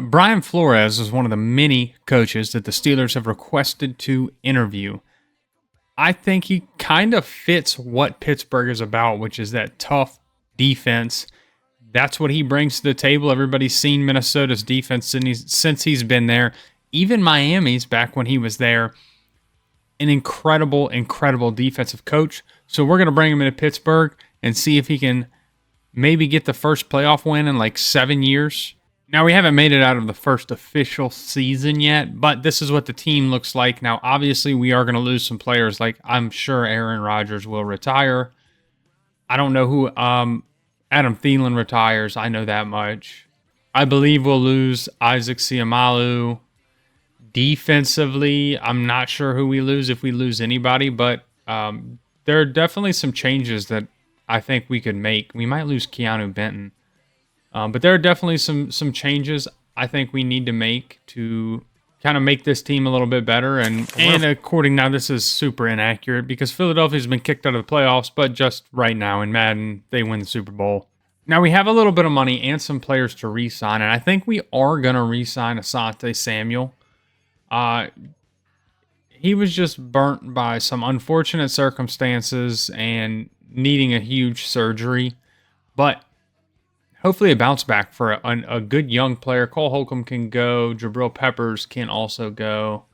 Brian Flores is one of the many coaches that the Steelers have requested to interview. I think he kind of fits what Pittsburgh is about, which is that tough defense. That's what he brings to the table. Everybody's seen Minnesota's defense since he's been there. Even Miami's back when he was there. An incredible, incredible defensive coach. So we're going to bring him into Pittsburgh and see if he can maybe get the first playoff win in like 7 years. Now, we haven't made it out of the first official season yet, but this is what the team looks like. Now, obviously, we are going to lose some players. Like, I'm sure Aaron Rodgers will retire. I don't know who Adam Thielen retires. I know that much. I believe we'll lose Isaac Seumalo. Defensively, I'm not sure who we lose, if we lose anybody, but there are definitely some changes that I think we could make. We might lose Keanu Benton. But there are definitely some changes I think we need to make to kind of make this team a little bit better. And according now, this is super inaccurate because Philadelphia's been kicked out of the playoffs, but just right now in Madden, they win the Super Bowl. Now, we have a little bit of money and some players to re-sign, and I think we are going to re-sign Asante Samuel. He was just burnt by some unfortunate circumstances and needing a huge surgery, but hopefully a bounce back for a good young player. Cole Holcomb can go. Jabril Peppers can also go.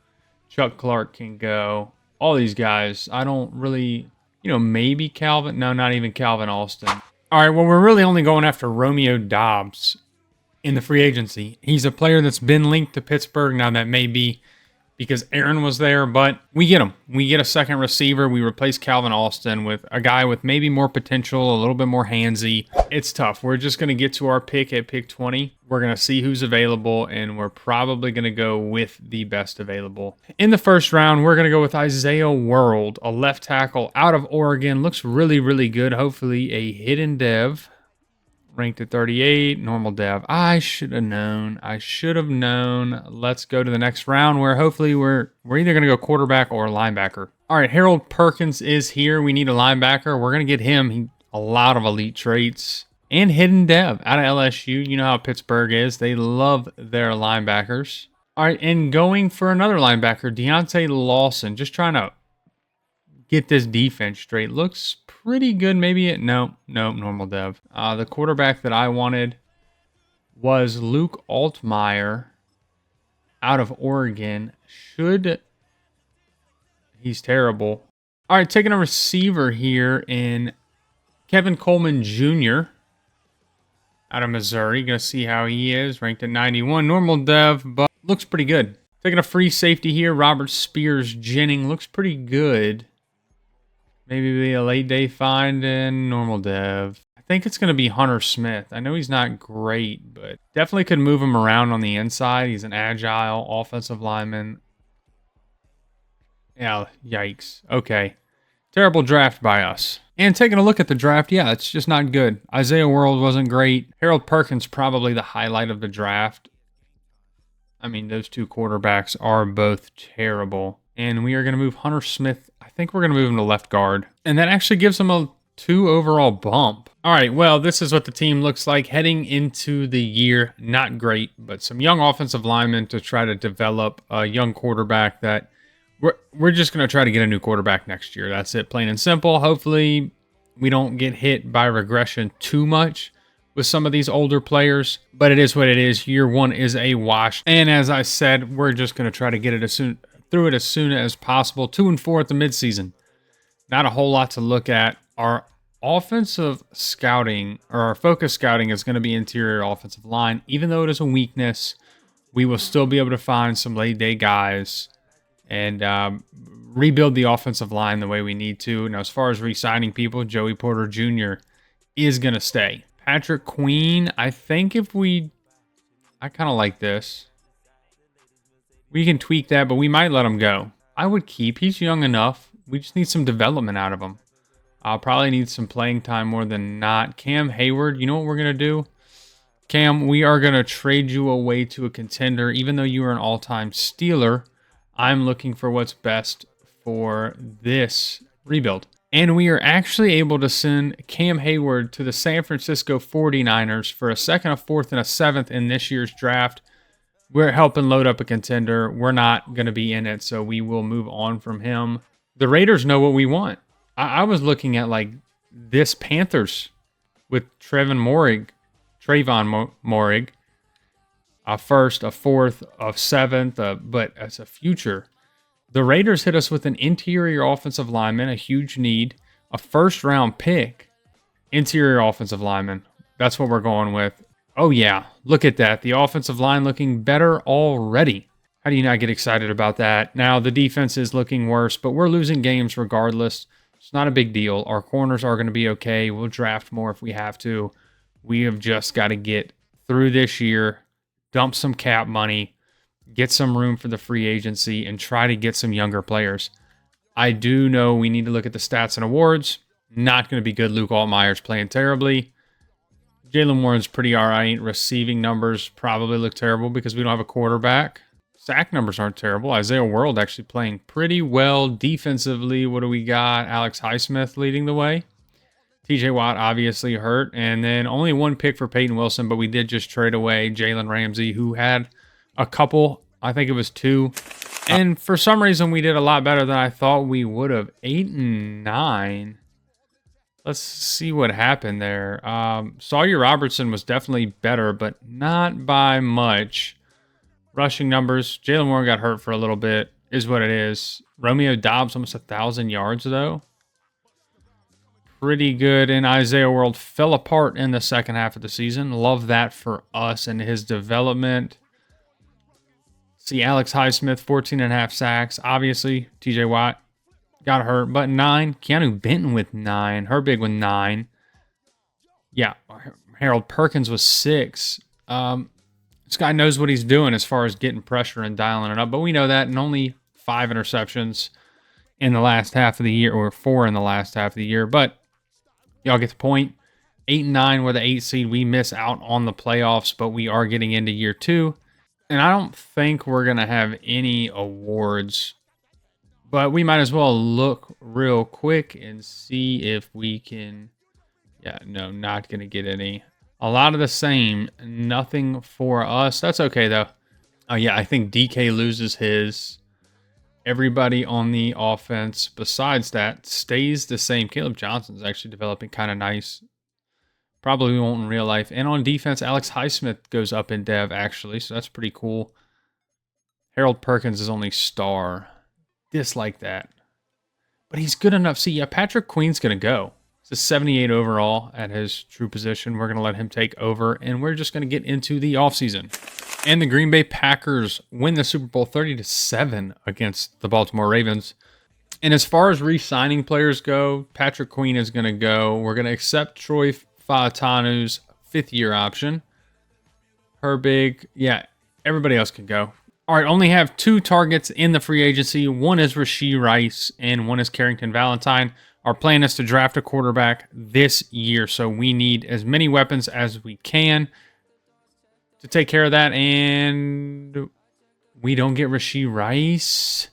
Chuck Clark can go. All these guys. I don't really, maybe Calvin. No, not even Calvin Austin. All right, well, we're really only going after Romeo Doubs in the free agency. He's a player that's been linked to Pittsburgh. Now, that may be because Aaron was there, but we get him. We get a second receiver. We replace Calvin Austin with a guy with maybe more potential, a little bit more handsy. It's tough. We're just going to get to our pick at pick 20. We're going to see who's available, and we're probably going to go with the best available. In the first round, we're going to go with Isaiah World, a left tackle out of Oregon. Looks really, really good. Hopefully a hidden dev. Ranked at 38, normal dev. I should have known. Let's go to the next round where hopefully we're either going to go quarterback or linebacker. All right, Harold Perkins is here. We need a linebacker. We're going to get him. A lot of elite traits. And hidden dev out of LSU. You know how Pittsburgh is. They love their linebackers. All right, and going for another linebacker, Deontay Lawson. Just trying to get this defense straight. Looks pretty good. Maybe no, normal dev. The quarterback that I wanted was Luke Altmaier out of Oregon. He's terrible. All right, taking a receiver here in Kevin Coleman Jr. out of Missouri. Gonna see how he is. Ranked at 91. Normal dev, but looks pretty good. Taking a free safety here. Robert Spears Jennings. Looks pretty good. Maybe be a late day find in normal dev. I think it's going to be Hunter Smith. I know he's not great, but definitely could move him around on the inside. He's an agile offensive lineman. Yeah, yikes. Okay. Terrible draft by us. And taking a look at the draft, yeah, it's just not good. Isaiah World wasn't great. Harold Perkins probably the highlight of the draft. I mean, those two quarterbacks are both terrible. And we are going to move Hunter Smith. I think we're going to move him to left guard. And that actually gives him a 2 overall bump. All right, well, this is what the team looks like heading into the year. Not great, but some young offensive linemen to try to develop a young quarterback that we're just going to try to get a new quarterback next year. That's it, plain and simple. Hopefully we don't get hit by regression too much with some of these older players, but it is what it is. Year one is a wash. And as I said, we're just going to try to get it through it as soon as possible. 2-4 at the midseason. Not a whole lot to look at. Our offensive scouting, or our focus scouting, is going to be interior offensive line. Even though it is a weakness, we will still be able to find some late day guys and rebuild the offensive line the way we need to. Now, as far as re-signing people, Joey Porter Jr. is going to stay. Patrick Queen, I think I kind of like this. We can tweak that, but we might let him go. I would keep. He's young enough. We just need some development out of him. I'll probably need some playing time more than not. Cam Heyward, you know what we're going to do? Cam, we are going to trade you away to a contender. Even though you are an all-time Steeler, I'm looking for what's best for this rebuild. And we are actually able to send Cam Heyward to the San Francisco 49ers for a second, a fourth, and a seventh in this year's draft. We're helping load up a contender. We're not going to be in it, so we will move on from him. The Raiders know what we want. I was looking at like this Panthers with Trayvon Morig, a first, a fourth, a seventh, but as a future. The Raiders hit us with an interior offensive lineman, a huge need, a first-round pick, interior offensive lineman. That's what we're going with. Oh, yeah. Look at that. The offensive line looking better already. How do you not get excited about that? Now, the defense is looking worse, but we're losing games regardless. It's not a big deal. Our corners are going to be okay. We'll draft more if we have to. We have just got to get through this year, dump some cap money, get some room for the free agency, and try to get some younger players. I do know we need to look at the stats and awards. Not going to be good. Luke Altmaier's playing terribly. Jalen Warren's pretty all right. Receiving numbers probably look terrible because we don't have a quarterback. Sack numbers aren't terrible. Isaiah World actually playing pretty well defensively. What do we got? Alex Highsmith leading the way. TJ Watt obviously hurt. And then only one pick for Peyton Wilson, but we did just trade away Jalen Ramsey, who had a couple. I think it was 2. And for some reason, we did a lot better than I thought we would have. 8 and 9. Let's see what happened there. Sawyer Robertson was definitely better, but not by much. Rushing numbers. Jalen Warren got hurt for a little bit. Is what it is. Romeo Dobbs almost 1,000 yards, though. Pretty good. And Isaiah World fell apart in the second half of the season. Love that for us and his development. See Alex Highsmith, 14.5 sacks. Obviously, TJ Watt got hurt, but 9. Keanu Benton with 9. Herbig with 9. Yeah, Harold Perkins was 6. This guy knows what he's doing as far as getting pressure and dialing it up, but we know that, and only 5 interceptions in the last half of the year, or 4 in the last half of the year, but y'all get the point. 8 and 9 were the 8 seed. We miss out on the playoffs, but we are getting into year 2, and I don't think we're going to have any awards, but we might as well look real quick and see if we can. Yeah, no, not going to get any. A lot of the same. Nothing for us. That's okay, though. Oh, yeah, I think DK loses his. Everybody on the offense, besides that, stays the same. Caleb Johnson's actually developing kind of nice. Probably won't in real life. And on defense, Alex Highsmith goes up in dev, actually, so that's pretty cool. Harold Perkins is only star. Dislike that. But he's good enough. See, yeah, Patrick Queen's going to go. It's a 78 overall at his true position. We're going to let him take over, and we're just going to get into the offseason. And the Green Bay Packers win the Super Bowl 30-7 against the Baltimore Ravens. And as far as re-signing players go, Patrick Queen is going to go. We're going to accept Troy Fautanu's 5th-year option. Herbig, yeah, everybody else can go. All right, only have 2 targets in the free agency. One is Rashee Rice, and one is Carrington Valentine. Our plan is to draft a quarterback this year, so we need as many weapons as we can to take care of that, and we don't get Rashee Rice.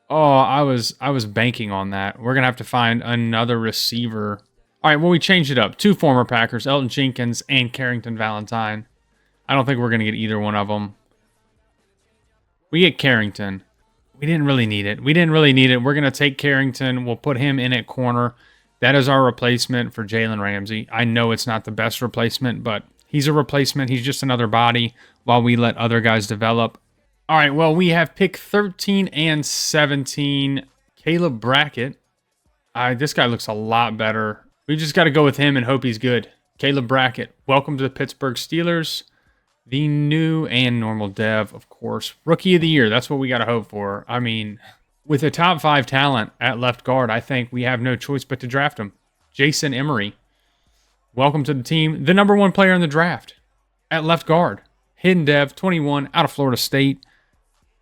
Oh, I was banking on that. We're going to have to find another receiver. All right, well, we changed it up. 2 former Packers, Elton Jenkins and Carrington Valentine. I don't think we're going to get either one of them. We get Carrington. We didn't really need it. We're going to take Carrington. We'll put him in at corner. That is our replacement for Jalen Ramsey. I know it's not the best replacement, but he's a replacement. He's just another body while we let other guys develop. All right, well, we have pick 13 and 17. Kaleb Brackett. This guy looks a lot better. We just got to go with him and hope he's good. Kaleb Brackett. Welcome to the Pittsburgh Steelers. The new and normal dev, of course. Rookie of the year. That's what we got to hope for. I mean, with a top 5 talent at left guard, I think we have no choice but to draft him. Jason Emery. Welcome to the team. The number 1 player in the draft at left guard. Hidden dev, 21, out of Florida State.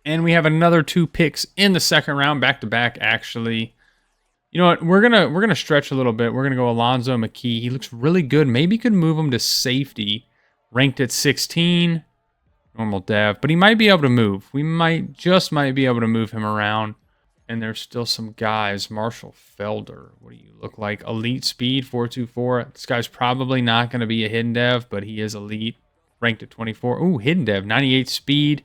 And we have another 2 picks in the second round, back-to-back, actually. You know what? We're gonna stretch a little bit. We're going to go Alonzo McKee. He looks really good. Maybe could move him to safety. Ranked at 16, normal dev, but he might be able to move. We might be able to move him around. And there's still some guys. Marshall Felder, what do you look like? Elite speed, 4.24. This guy's probably not going to be a hidden dev, but he is elite. ranked at 24. Ooh, hidden dev, 98 speed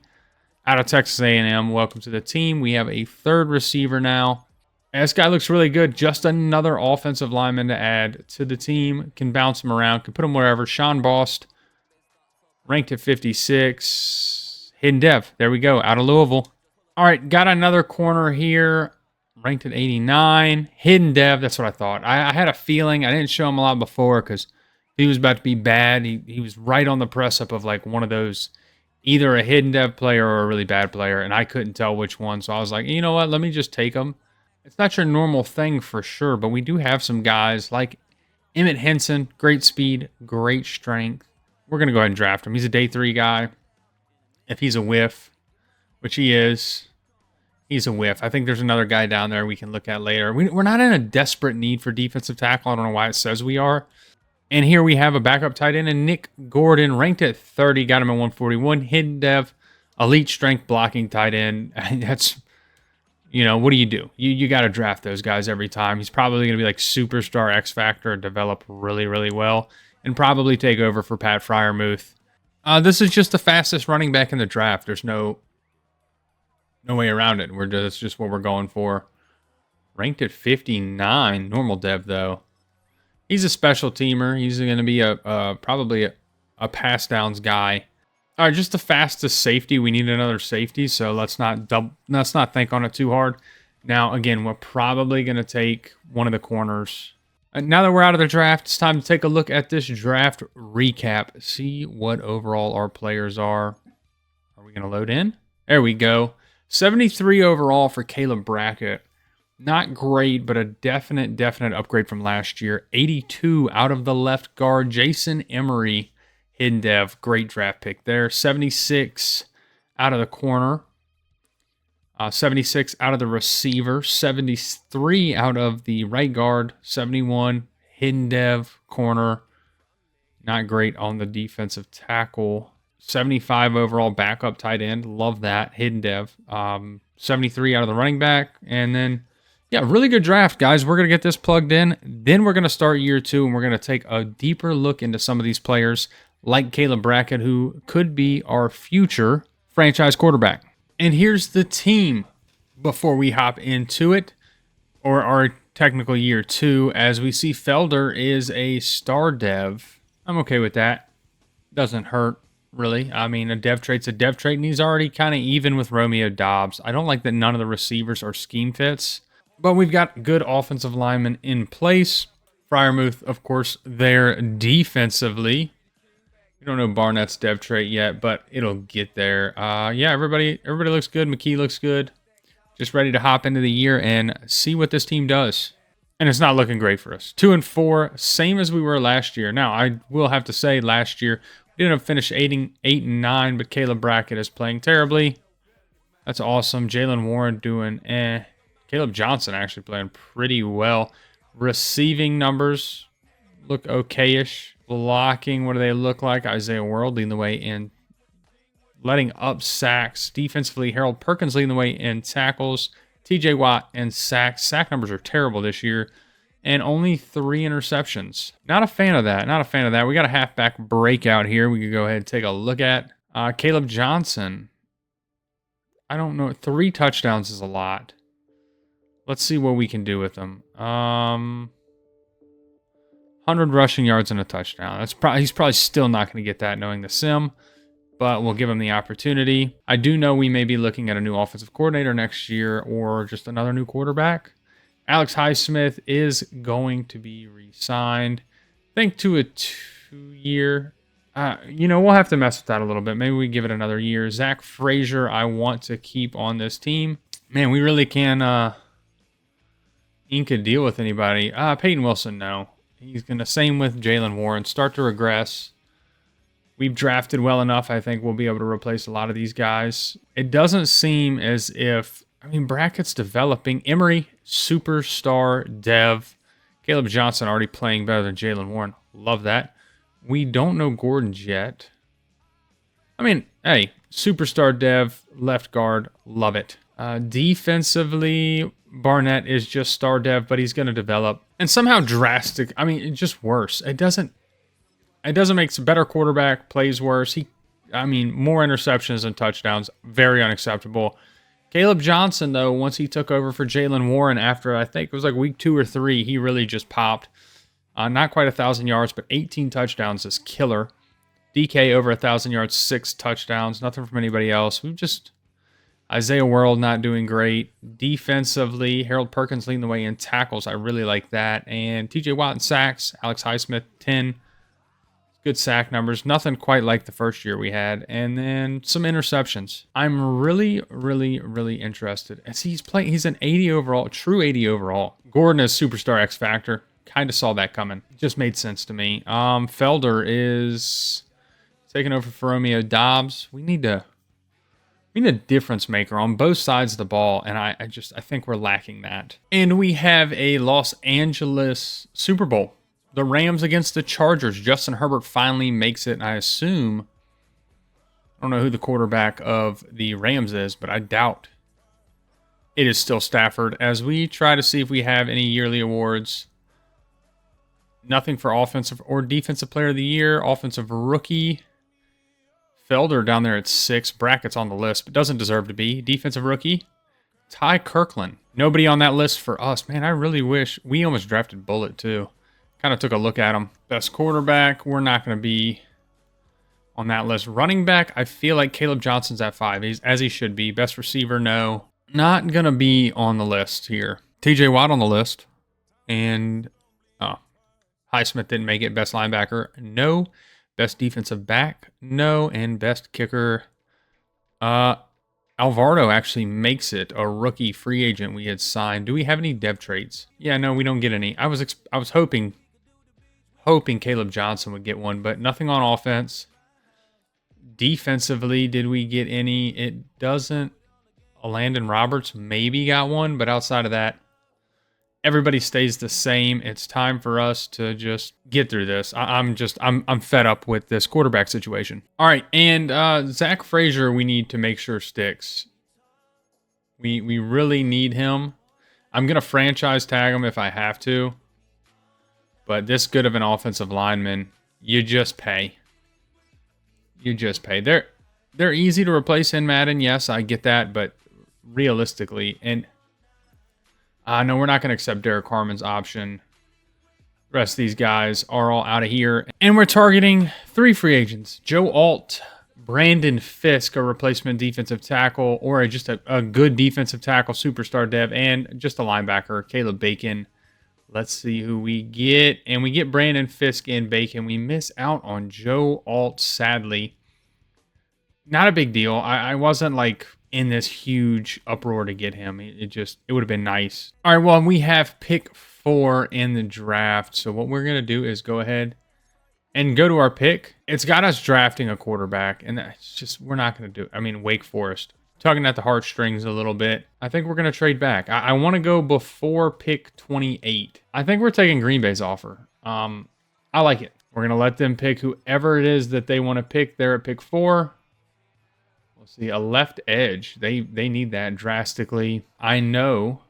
out of Texas A&M. Welcome to the team. We have a third receiver now. And this guy looks really good. Just another offensive lineman to add to the team. Can bounce him around. Can put him wherever. Sean Bost, ranked at 56. Hidden dev. There we go. Out of Louisville. All right, got another corner here. Ranked at 89. Hidden dev. That's what I thought. I had a feeling. I didn't show him a lot before because he was about to be bad. He was right on the press up of like one of those, either a hidden dev player or a really bad player, and I couldn't tell which one. So I was like, you know what? Let me just take him. It's not your normal thing for sure, but we do have some guys like Emmett Henson. Great speed, great strength. We're going to go ahead and draft him. He's a day 3 guy. If he's a whiff, which he is, he's a whiff. I think there's another guy down there we can look at later. We're not in a desperate need for defensive tackle. I don't know why it says we are. And here we have a backup tight end, and Nick Gordon, ranked at 30, got him at 141. Hidden dev, elite strength blocking tight end. That's, you know, what do? You got to draft those guys every time. He's probably going to be like superstar X Factor, develop really, really well, and probably take over for Pat Freiermuth. This is just the fastest running back in the draft. There's no way around it. That's just what we're going for. Ranked at 59, normal dev though. He's a special teamer. He's going to be probably a pass downs guy. All right, just the fastest safety. We need another safety, so let's not think on it too hard. Now, again, we're probably going to take one of the corners. Now that we're out of the draft, it's time to take a look at this draft recap. See what overall our players are. Are we going to load in? There we go. 73 overall for Kaleb Brackett. Not great, but a definite upgrade from last year. 82 out of the left guard. Jason Emery, hidden dev. Great draft pick there. 76 out of the corner. 76 out of the receiver. 73 out of the right guard. 71 hidden dev corner. Not great on the defensive tackle. 75 overall backup tight end. Love that. Hidden dev. 73 out of the running back. And then, yeah, really good draft, guys. We're going to get this plugged in. Then we're going to start year 2, and we're going to take a deeper look into some of these players, like Kaleb Brackett, who could be our future franchise quarterback. And here's the team before we hop into it, or our technical year 2, as we see Felder is a star dev. I'm okay with that. Doesn't hurt, really. I mean, a dev trait's a dev trait, and he's already kind of even with Romeo Dobbs. I don't like that none of the receivers are scheme fits. But we've got good offensive linemen in place. Freiermuth, of course, there defensively. We don't know Barnett's dev trait yet, but it'll get there. Yeah, everybody looks good. McKee looks good. Just ready to hop into the year and see what this team does. And it's not looking great for us. 2-4, same as we were last year. Now, I will have to say last year, we didn't finish 8-9, but Kaleb Brackett is playing terribly. That's awesome. Jalen Warren doing Caleb Johnson actually playing pretty well. Receiving numbers look okay-ish. Blocking, what do they look like? Isaiah World leading the way in letting up sacks. Defensively, Harold Perkins leading the way in tackles. TJ Watt and sacks. Sack numbers are terrible this year. And only 3 interceptions. Not a fan of that. Not a fan of that. We got a halfback breakout here. We could go ahead and take a look at. Caleb Johnson. I don't know. 3 touchdowns is a lot. Let's see what we can do with them. 100 rushing yards and a touchdown. He's probably still not going to get that knowing the sim, but we'll give him the opportunity. I do know we may be looking at a new offensive coordinator next year or just another new quarterback. Alex Highsmith is going to be re-signed. I think to a 2-year. We'll have to mess with that a little bit. Maybe we give it another year. Zach Frazier, I want to keep on this team. Man, we really can ink a deal with anybody. Peyton Wilson, no. He's going to, same with Jalen Warren, start to regress. We've drafted well enough. I think we'll be able to replace a lot of these guys. It doesn't seem as if, Brackett's developing. Emery, superstar dev. Caleb Johnson already playing better than Jalen Warren. Love that. We don't know Gordon's yet. Hey, superstar dev, left guard, love it. Defensively, Barnett is just star dev, but he's going to develop. And somehow drastic, just worse. It doesn't, It doesn't make a better quarterback, plays worse. More interceptions than touchdowns. Very unacceptable. Kaleb Johnson, though, once he took over for Jalen Warren after, I think it was like week 2 or 3, he really just popped. Not quite 1,000 yards, but 18 touchdowns is killer. DK over 1,000 yards, 6 touchdowns. Nothing from anybody else. Isaiah World not doing great. Defensively, Harold Perkins leading the way in tackles. I really like that. And TJ Watt in sacks. Alex Highsmith, 10. Good sack numbers. Nothing quite like the first year we had. And then some interceptions. I'm really, really, really interested. As he's an 80 overall, true 80 overall. Gordon is superstar X Factor. Kind of saw that coming. Just made sense to me. Felder is taking over for Romeo Dobbs. We need a difference maker on both sides of the ball, and I think we're lacking that. And we have a Los Angeles Super Bowl. The Rams against the Chargers. Justin Herbert finally makes it, and I assume, I don't know who the quarterback of the Rams is, but I doubt it is still Stafford. As we try to see if we have any yearly awards. Nothing for offensive or defensive player of the year. Offensive rookie. Felder down there at 6. Brackett's on the list, but doesn't deserve to be. Defensive rookie. Ty Kirkland. Nobody on that list for us. Man, I really wish. We almost drafted Bullet, too. Kind of took a look at him. Best quarterback. We're not going to be on that list. Running back, I feel like Kaleb Johnson's at 5. He's as he should be. Best receiver, no. Not going to be on the list here. TJ Watt on the list. And Highsmith didn't make it. Best linebacker, no. Best defensive back, no. And best kicker, Alvarado actually makes it. A rookie free agent we had signed. Do we have any dev traits? Yeah, no, we don't get any. I was hoping Kaleb Johnson would get one, but nothing on offense. Defensively, did we get any? It doesn't. Landon Roberts maybe got one, but outside of that, everybody stays the same. It's time for us to just get through this. I'm fed up with this quarterback situation. All right, and Zach Frazier, we need to make sure sticks. We really need him. I'm gonna franchise tag him if I have to. But this good of an offensive lineman, you just pay. You just pay. They're easy to replace in Madden. Yes, I get that, but realistically, and no, we're not going to accept Derek Harmon's option. The rest of these guys are all out of here. And we're targeting 3 free agents. Joe Alt, Brandon Fisk, a replacement defensive tackle, or just a good defensive tackle, superstar dev, and just a linebacker, Caleb Bacon. Let's see who we get. And we get Brandon Fisk and Bacon. We miss out on Joe Alt, sadly. Not a big deal. I wasn't like in this huge uproar to get him. It would have been nice. All right, well, we have pick 4 in the draft. So what we're going to do is go ahead and go to our pick. It's got us drafting a quarterback, and that's just, we're not going to do it. I mean, Wake Forest. Tugging at the heartstrings a little bit. I think we're going to trade back. I want to go before pick 28. I think we're taking Green Bay's offer. I like it. We're going to let them pick whoever it is that they want to pick there at pick 4. We'll see, a left edge. They need that drastically. I know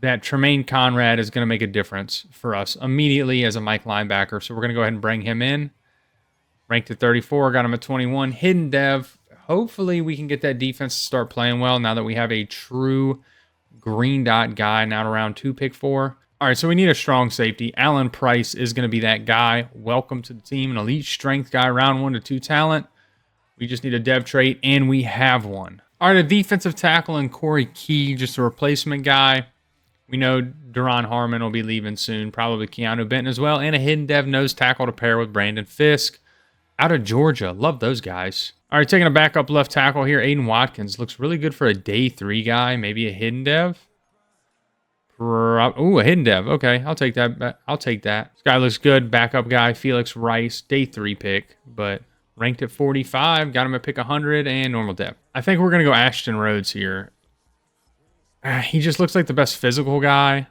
that Tremaine Conrad is going to make a difference for us immediately as a Mike linebacker. So we're going to go ahead and bring him in. Ranked at 34, got him at 21. Hidden dev. Hopefully we can get that defense to start playing well now that we have a true green dot guy now around 2 pick 4. All right, so we need a strong safety. Alan Price is going to be that guy. Welcome to the team. An elite strength guy, round 1 to 2 talent. We just need a dev trait, and we have one. All right, a defensive tackle and Corey Key, just a replacement guy. We know Duron Harmon will be leaving soon, probably Keanu Benton as well, and a hidden dev nose tackle to pair with Brandon Fisk. Out of Georgia. Love those guys. All right, taking a backup left tackle here. Aiden Watkins looks really good for a day 3 guy. Maybe a hidden dev. Ooh, a hidden dev. Okay, I'll take that. I'll take that. This guy looks good. Backup guy, Felix Rice. Day 3 pick, but ranked at 45. Got him at pick 100 and normal dev. I think we're going to go Ashton Rhodes here. He just looks like the best physical guy.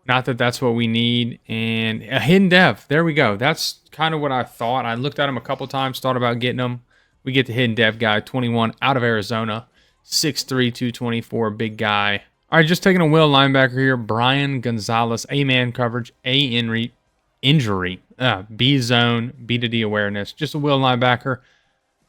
Not that that's what we need. And a hidden dev. There we go. That's kind of what I thought. I looked at him a couple times, thought about getting him. We get the hidden dev guy, 21, out of Arizona. 6'3", 224, big guy. All right, just taking a will linebacker here. Brian Gonzalez, A-man coverage, A in injury. B zone, B to D awareness. Just a will linebacker.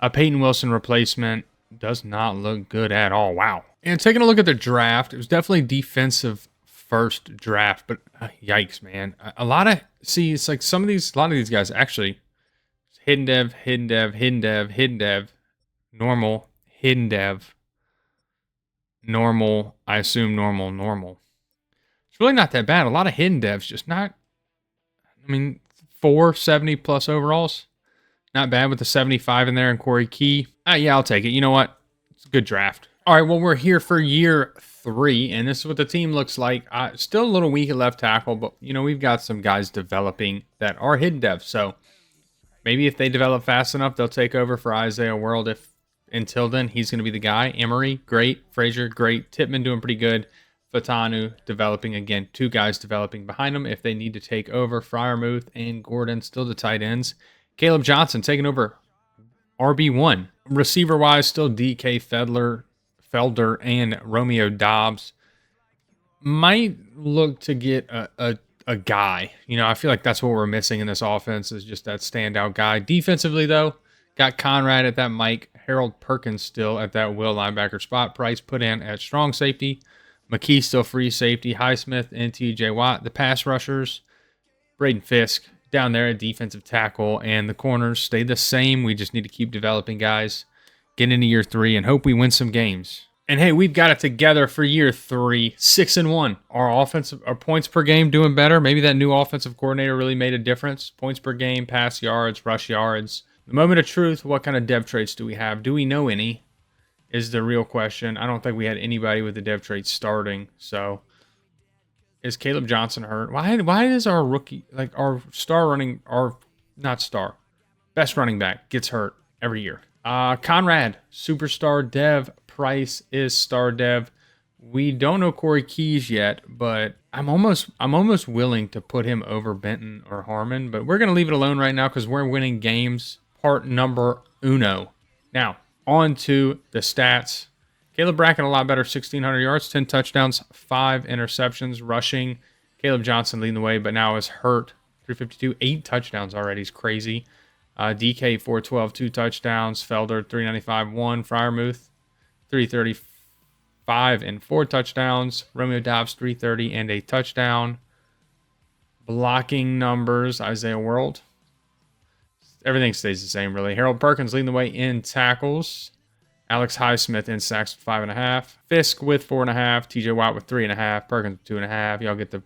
A Peyton Wilson replacement. Does not look good at all. Wow. And taking a look at the draft, it was definitely defensive first draft, but yikes, man. A lot of, see, it's like a lot of these guys actually, hidden dev, hidden dev, hidden dev, hidden dev, normal, hidden dev, normal, I assume normal, normal. It's really not that bad. A lot of hidden devs, just not, I mean, 470 plus overalls. Not bad with the 75 in there and Corey Key. Yeah, I'll take it. You know what? It's a good draft. All right, well, we're here for year 3, and this is what the team looks like. Still a little weak at left tackle, but, you know, we've got some guys developing that are hidden devs. So maybe if they develop fast enough, they'll take over for Isaiah World. If until then, he's going to be the guy. Emery, great. Frazier, great. Tippmann doing pretty good. Fatanu developing again. 2 guys developing behind him if they need to take over. Freiermuth and Gordon still the tight ends. Kaleb Johnson taking over RB1. Receiver-wise, still DK Felder, and Romeo Dobbs. Might look to get a guy. You know, I feel like that's what we're missing in this offense is just that standout guy. Defensively, though, got Conrad at that Mike. Harold Perkins still at that will linebacker spot. Price put in at strong safety. McKee still free safety. Highsmith and TJ Watt. The pass rushers, Braden Fisk down there at defensive tackle, and the corners stay the same. We just need to keep developing guys, get into year 3, and hope we win some games. And hey, we've got it together for year 3, 6-1. Our points per game doing better. Maybe that new offensive coordinator really made a difference. Points per game, pass yards, rush yards. The moment of truth, what kind of dev traits do we have? Do we know any? Is the real question. I don't think we had anybody with the dev traits starting, so is Kaleb Johnson hurt? Why is our rookie, like our best running back gets hurt every year? Conrad, superstar dev. Price is star dev. We don't know Corey Keys yet, but I'm almost willing to put him over Benton or Harmon, but we're going to leave it alone right now because we're winning games. Part number uno. Now, on to the stats. Caleb Brackett, a lot better, 1,600 yards, 10 touchdowns, 5 interceptions, rushing. Kaleb Johnson leading the way, but now is hurt. 352, 8 touchdowns already. He's crazy. DK, 412, 2 touchdowns. Felder, 395, 1. Freiermuth, 335 and 4 touchdowns. Romeo Dobbs, 330 and a touchdown. Blocking numbers, Isaiah World. Everything stays the same, really. Harold Perkins leading the way in tackles. Alex Highsmith in sacks with 5.5. Fisk with 4.5. TJ Watt with 3.5. Perkins with 2.5. Y'all get the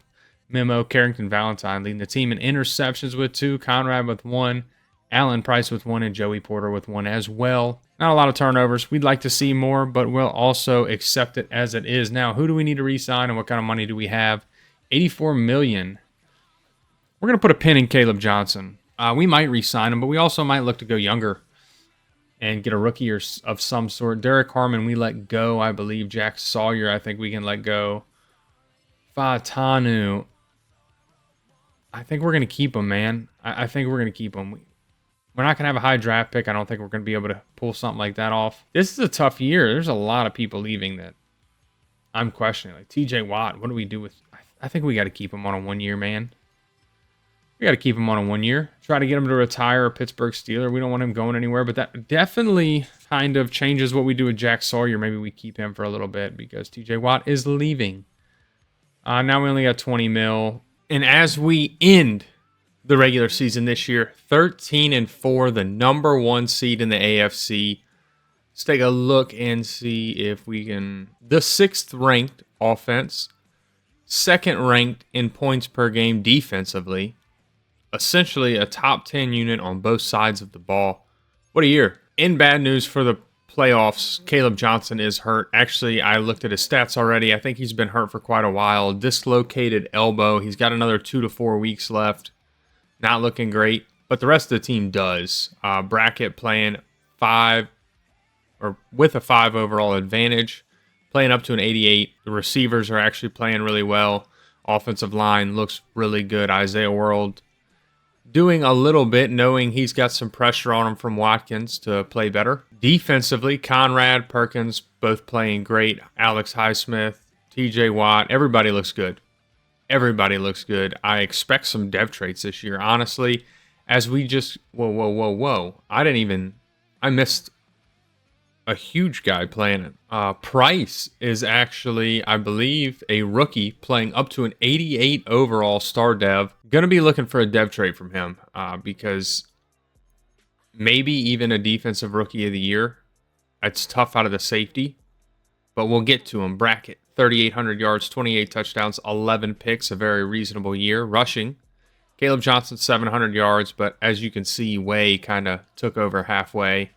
memo. Carrington Valentine leading the team in interceptions with 2. Conrad with 1. Allen Price with 1. And Joey Porter with 1 as well. Not a lot of turnovers. We'd like to see more, but we'll also accept it as it is. Now, who do we need to re-sign and what kind of money do we have? $84 million. We're going to put a pin in Kaleb Johnson. We might re-sign him, but we also might look to go younger and get a rookie or of some sort. Derek Harmon, we let go, I believe. Jack Sawyer, I think we can let go. Fatanu, I think we're going to keep him, man. I think we're going to keep him. We're not going to have a high draft pick. I don't think we're going to be able to pull something like that off. This is a tough year. There's a lot of people leaving that I'm questioning. Like TJ Watt, what do we do with... I think we got to keep him on a 1 year, man. We got to keep him on a 1 year. Try to get him to retire a Pittsburgh Steeler. We don't want him going anywhere, but that definitely kind of changes what we do with Jack Sawyer. Maybe we keep him for a little bit because TJ Watt is leaving. Now we only got 20 mil. And as we end the regular season this year, 13-4, the number 1 seed in the AFC. Let's take a look and see if we can... The 6th ranked offense, 2nd ranked in points per game defensively. Essentially a top 10 unit on both sides of the ball. What a year. In bad news for the playoffs, Kaleb Johnson is hurt. Actually, I looked at his stats already. I think he's been hurt for quite a while. Dislocated elbow. He's got another 2 to 4 weeks left. Not looking great, but the rest of the team does. Brackett playing 5 or with a 5 overall advantage, playing up to an 88. The receivers are actually playing really well. Offensive line looks really good. Isaiah World doing a little bit, knowing he's got some pressure on him from Watkins to play better. Defensively, Conrad, Perkins, both playing great. Alex Highsmith, TJ Watt, everybody looks good. Everybody looks good. I expect some dev traits this year, honestly. As we just... Whoa. I missed a huge guy playing it. Price is actually, I believe, a rookie playing up to an 88 overall star dev. Gonna be looking for a dev trait from him because maybe even a defensive rookie of the year. It's tough out of the safety, but we'll get to him. Bracket, 3,800 yards, 28 touchdowns, 11 picks, a very reasonable year. Rushing, Kaleb Johnson, 700 yards, but as you can see, Way kind of took over halfway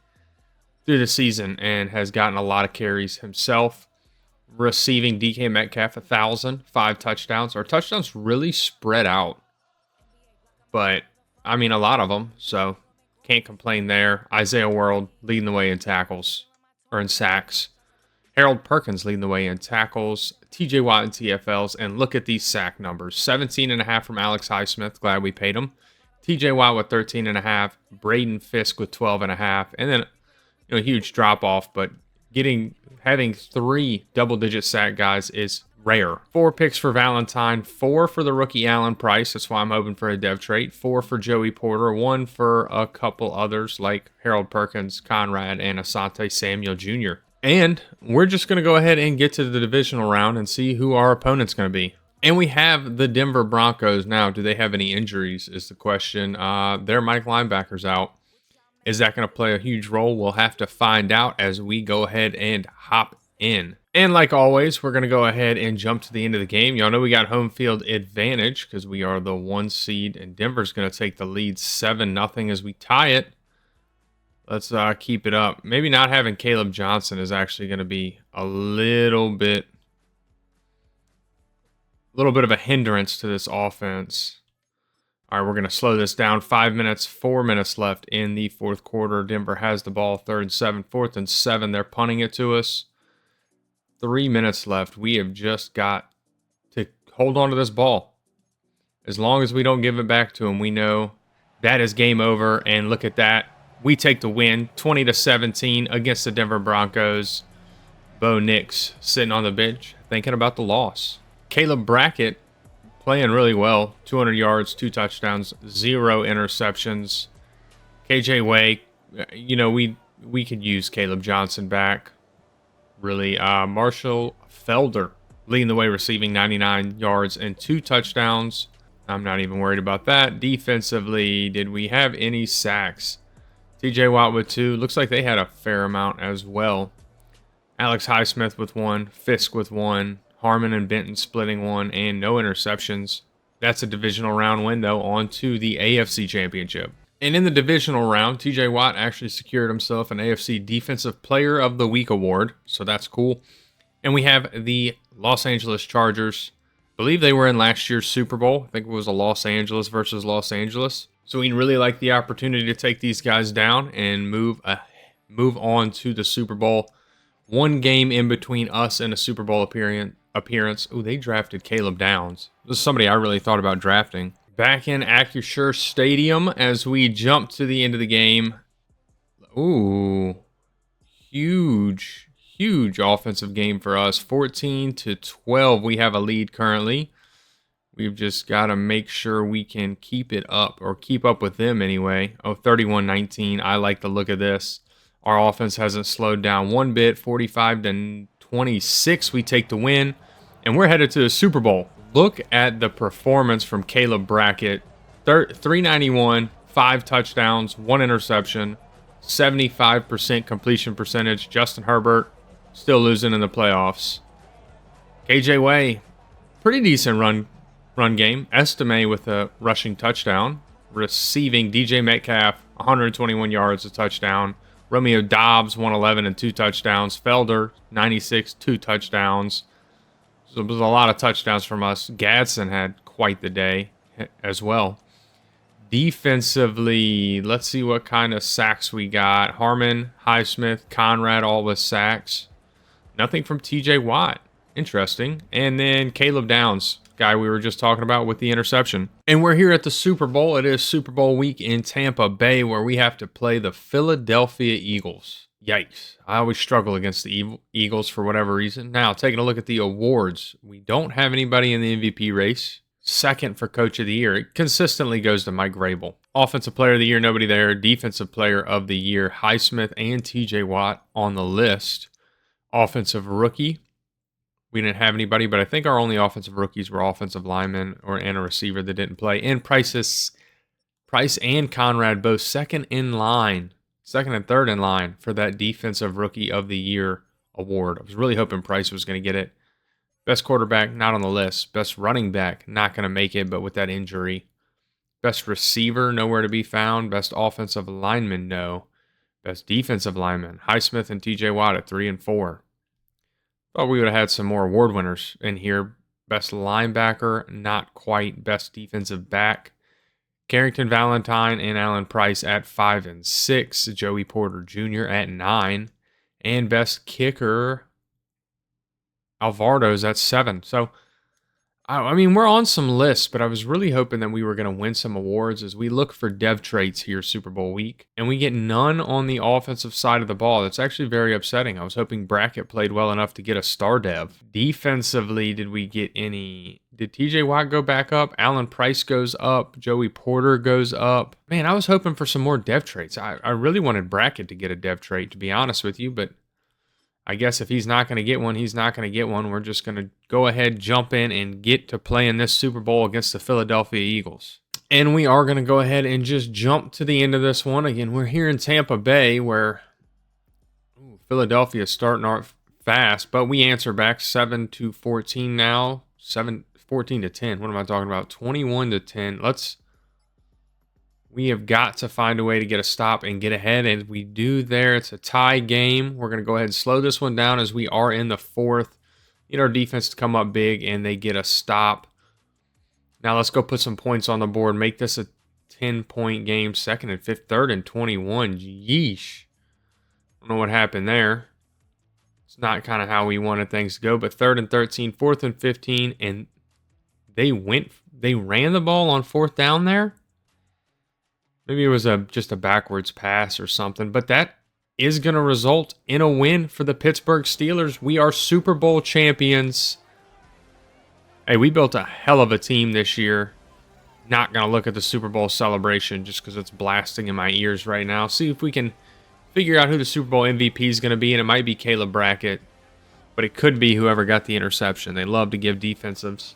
through the season and has gotten a lot of carries himself. Receiving, DK Metcalf, 1,000, 5 touchdowns. Our touchdowns really spread out, but I mean, a lot of them, so can't complain there. Isaiah World leading the way in tackles, or in sacks. Harold Perkins leading the way in tackles. TJ Watt in TFLs. And look at these sack numbers. 17.5 from Alex Highsmith. Glad we paid him. TJ Watt with 13.5. Braden Fisk with 12.5. And then a huge drop off, but having 3 double-digit sack guys is rare. 4 picks for Valentine, 4 for the rookie Allen Price. That's why I'm hoping for a dev trait. 4 for Joey Porter, 1 for a couple others like Harold Perkins, Conrad, and Asante Samuel Jr. And we're just going to go ahead and get to the divisional round and see who our opponent's going to be. And we have the Denver Broncos now. Do they have any injuries is the question. Their Mike linebacker's out. Is that going to play a huge role? We'll have to find out as we go ahead and hop in. And like always, we're going to go ahead and jump to the end of the game. Y'all know we got home field advantage because we are the 1 seed, and Denver's going to take the lead 7-0 as we tie it. Let's keep it up. Maybe not having Kaleb Johnson is actually going to be a little bit of a hindrance to this offense. All right, we're going to slow this down. 4 minutes left in the fourth quarter. Denver has the ball, 3rd and 7, 4th and 7. They're punting it to us. 3 minutes left. We have just got to hold on to this ball. As long as we don't give it back to them, we know that is game over. And look at that. We take the win, 20-17 against the Denver Broncos. Bo Nix sitting on the bench thinking about the loss. Kaleb Brackett playing really well. 200 yards, 2 touchdowns, 0 interceptions. KJ Way, we could use Kaleb Johnson back. Really, Marshall Felder leading the way, receiving 99 yards and 2 touchdowns. I'm not even worried about that. Defensively, did we have any sacks? TJ Watt with 2. Looks like they had a fair amount as well. Alex Highsmith with 1. Fisk with 1. Harmon and Benton splitting 1. And no interceptions. That's a divisional round win, though, on to the AFC Championship. And in the divisional round, TJ Watt actually secured himself an AFC Defensive Player of the Week award. So that's cool. And we have the Los Angeles Chargers. I believe they were in last year's Super Bowl. I think it was a Los Angeles versus Los Angeles. So we really like the opportunity to take these guys down and move on to the Super Bowl. 1 game in between us and a Super Bowl appearance. Oh, they drafted Caleb Downs. This is somebody I really thought about drafting. Back in Acrisure Stadium as we jump to the end of the game. Ooh, huge offensive game for us. 14-12. We have a lead currently. We've just got to make sure we can keep it up, or keep up with them anyway. Oh, 31-19. I like the look of this. Our offense hasn't slowed down one bit. 45-26. We take the win, and we're headed to the Super Bowl. Look at the performance from Kaleb Brackett. 391, 5 touchdowns, 1 interception, 75% completion percentage. Justin Herbert still losing in the playoffs. KJ Way, pretty decent run game. Estime with a rushing touchdown. Receiving, DJ Metcalf, 121 yards, a touchdown. Romeo Dobbs, 111 and 2 touchdowns. Felder, 96, 2 touchdowns. So there was a lot of touchdowns from us. Gadsden had quite the day as well. Defensively, let's see what kind of sacks we got. Harmon, Highsmith, Conrad, all with sacks. Nothing from TJ Watt. Interesting. And then Kaleb Downs, guy we were just talking about with the interception. And we're here at the Super Bowl. It is Super Bowl week in Tampa Bay, where we have to play the Philadelphia Eagles. Yikes. I always struggle against the Eagles for whatever reason. Now, taking a look at the awards. We don't have anybody in the MVP race. Second for Coach of the Year, it consistently goes to Mike Vrabel. Offensive Player of the Year, nobody there. Defensive Player of the Year, Highsmith and TJ Watt on the list. Offensive Rookie, we didn't have anybody, but I think our only offensive rookies were offensive linemen and a receiver that didn't play. And Price and Conrad both second and third in line for that Defensive Rookie of the Year award. I was really hoping Price was going to get it. Best quarterback, not on the list. Best running back, not going to make it, but with that injury. Best receiver, nowhere to be found. Best offensive lineman, no. Best defensive lineman, Highsmith and TJ Watt at 3 and 4. Thought we would have had some more award winners in here. Best linebacker, not quite. Best defensive back, Carrington Valentine and Allen Price at 5 and 6. Joey Porter Jr. at 9. And best kicker, Alvardo's at 7. So, I mean, we're on some lists, but I was really hoping that we were going to win some awards as we look for dev traits here Super Bowl week. And we get none on the offensive side of the ball. That's actually very upsetting. I was hoping Brackett played well enough to get a star dev. Defensively, did we get any? Did TJ Watt go back up? Allen Price goes up. Joey Porter goes up. Man, I was hoping for some more dev traits. I really wanted Brackett to get a dev trait, to be honest with you, but I guess if he's not going to get one, he's not going to get one. We're just going to go ahead, jump in, and get to play in this Super Bowl against the Philadelphia Eagles. And we are going to go ahead and just jump to the end of this one. Again, we're here in Tampa Bay where Philadelphia is starting off fast, but we answer back 7-14 now. 14-10. What am I talking about? 21-10. We have got to find a way to get a stop and get ahead. And we do there. It's a tie game. We're going to go ahead and slow this one down as we are in the fourth. Need our defense to come up big and they get a stop. Now let's go put some points on the board. Make this a 10-point game. Second and fifth, third and 21. Yeesh. Don't know what happened there. It's not kind of how we wanted things to go. But third and 13, fourth and 15. And they ran the ball on fourth down there. Maybe it was just a backwards pass or something, but that is going to result in a win for the Pittsburgh Steelers. We are Super Bowl champions. Hey, we built a hell of a team this year. Not going to look at the Super Bowl celebration just because it's blasting in my ears right now. See if we can figure out who the Super Bowl MVP is going to be, and it might be Kaleb Brackett, but it could be whoever got the interception. They love to give defensives.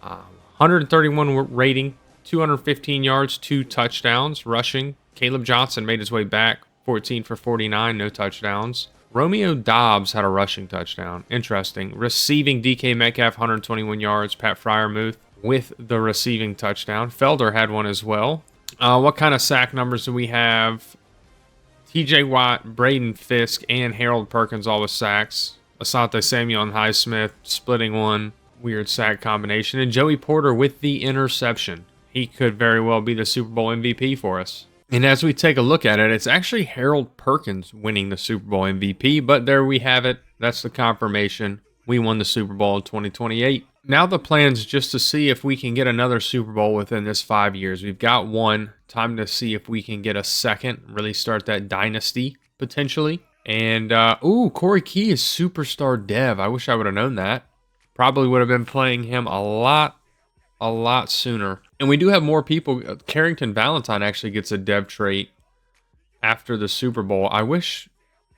131 rating. 215 yards, 2 touchdowns. Rushing, Caleb Johnson made his way back. 14 for 49, no touchdowns. Romeo Dobbs had a rushing touchdown. Interesting. Receiving, DK Metcalf, 121 yards. Pat Freiermuth with the receiving touchdown. Felder had one as well. What kind of sack numbers do we have? TJ Watt, Braden Fisk, and Harold Perkins all with sacks. Asante Samuel and Highsmith splitting one. Weird sack combination. And Joey Porter with the interception. He could very well be the Super Bowl MVP for us. And as we take a look at it, it's actually Harold Perkins winning the Super Bowl MVP, but there we have it. That's the confirmation. We won the Super Bowl in 2028. Now the plan's just to see if we can get another Super Bowl within this 5 years. We've got one. Time to see if we can get a second, really start that dynasty, potentially. And, Corey Key is Superstar Dev. I wish I would have known that. Probably would have been playing him a lot sooner. And we do have more people. Carrington Valentine actually gets a dev trait after the Super Bowl. I wish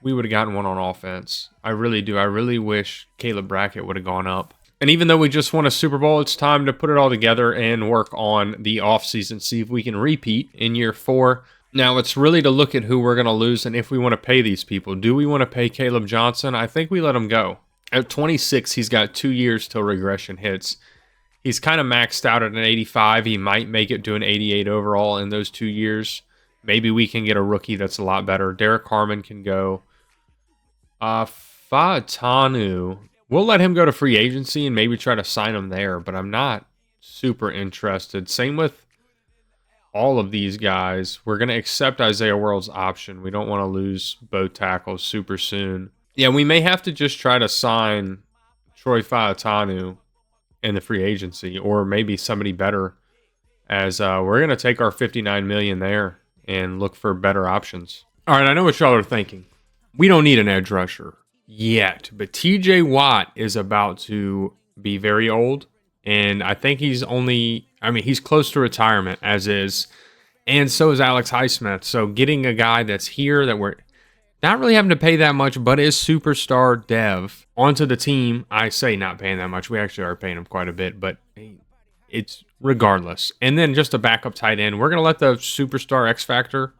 we would have gotten one on offense. I really do. I really wish Kaleb Brackett would have gone up. And even though we just won a Super Bowl, it's time to put it all together and work on the offseason, see if we can repeat in year 4. Now, it's really to look at who we're going to lose and if we want to pay these people. Do we want to pay Caleb Johnson? I think we let him go. At 26, he's got 2 years till regression hits. He's kind of maxed out at an 85. He might make it to an 88 overall in those 2 years. Maybe we can get a rookie that's a lot better. Derek Harmon can go. Faatanu, we'll let him go to free agency and maybe try to sign him there, but I'm not super interested. Same with all of these guys. We're going to accept Isaiah World's option. We don't want to lose both tackles super soon. Yeah, we may have to just try to sign Troy Faatanu in the free agency, or maybe somebody better, as we're going to take our $59 million there and look for better options. All right, I know what y'all are thinking. We don't need an edge rusher yet, but TJ Watt is about to be very old, And I think he's he's close to retirement, as is. And so is Alex Highsmith. So getting a guy that's here that we're not really having to pay that much, but is superstar dev onto the team. I say not paying that much. We actually are paying him quite a bit, but it's regardless. And then just a backup tight end. We're going to let the superstar X Factor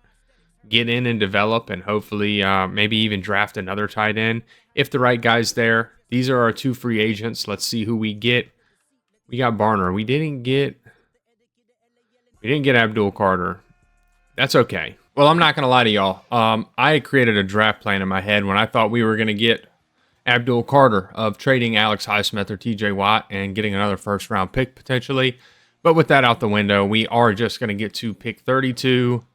get in and develop, and hopefully maybe even draft another tight end if the right guy's there. These are our 2 free agents. Let's see who we get. We got Barner. We didn't get Abdul Carter. That's okay. Well, I'm not going to lie to y'all. I created a draft plan in my head when I thought we were going to get Abdul Carter of trading Alex Highsmith or TJ Watt and getting another first-round pick potentially. But with that out the window, we are just going to get to pick 32.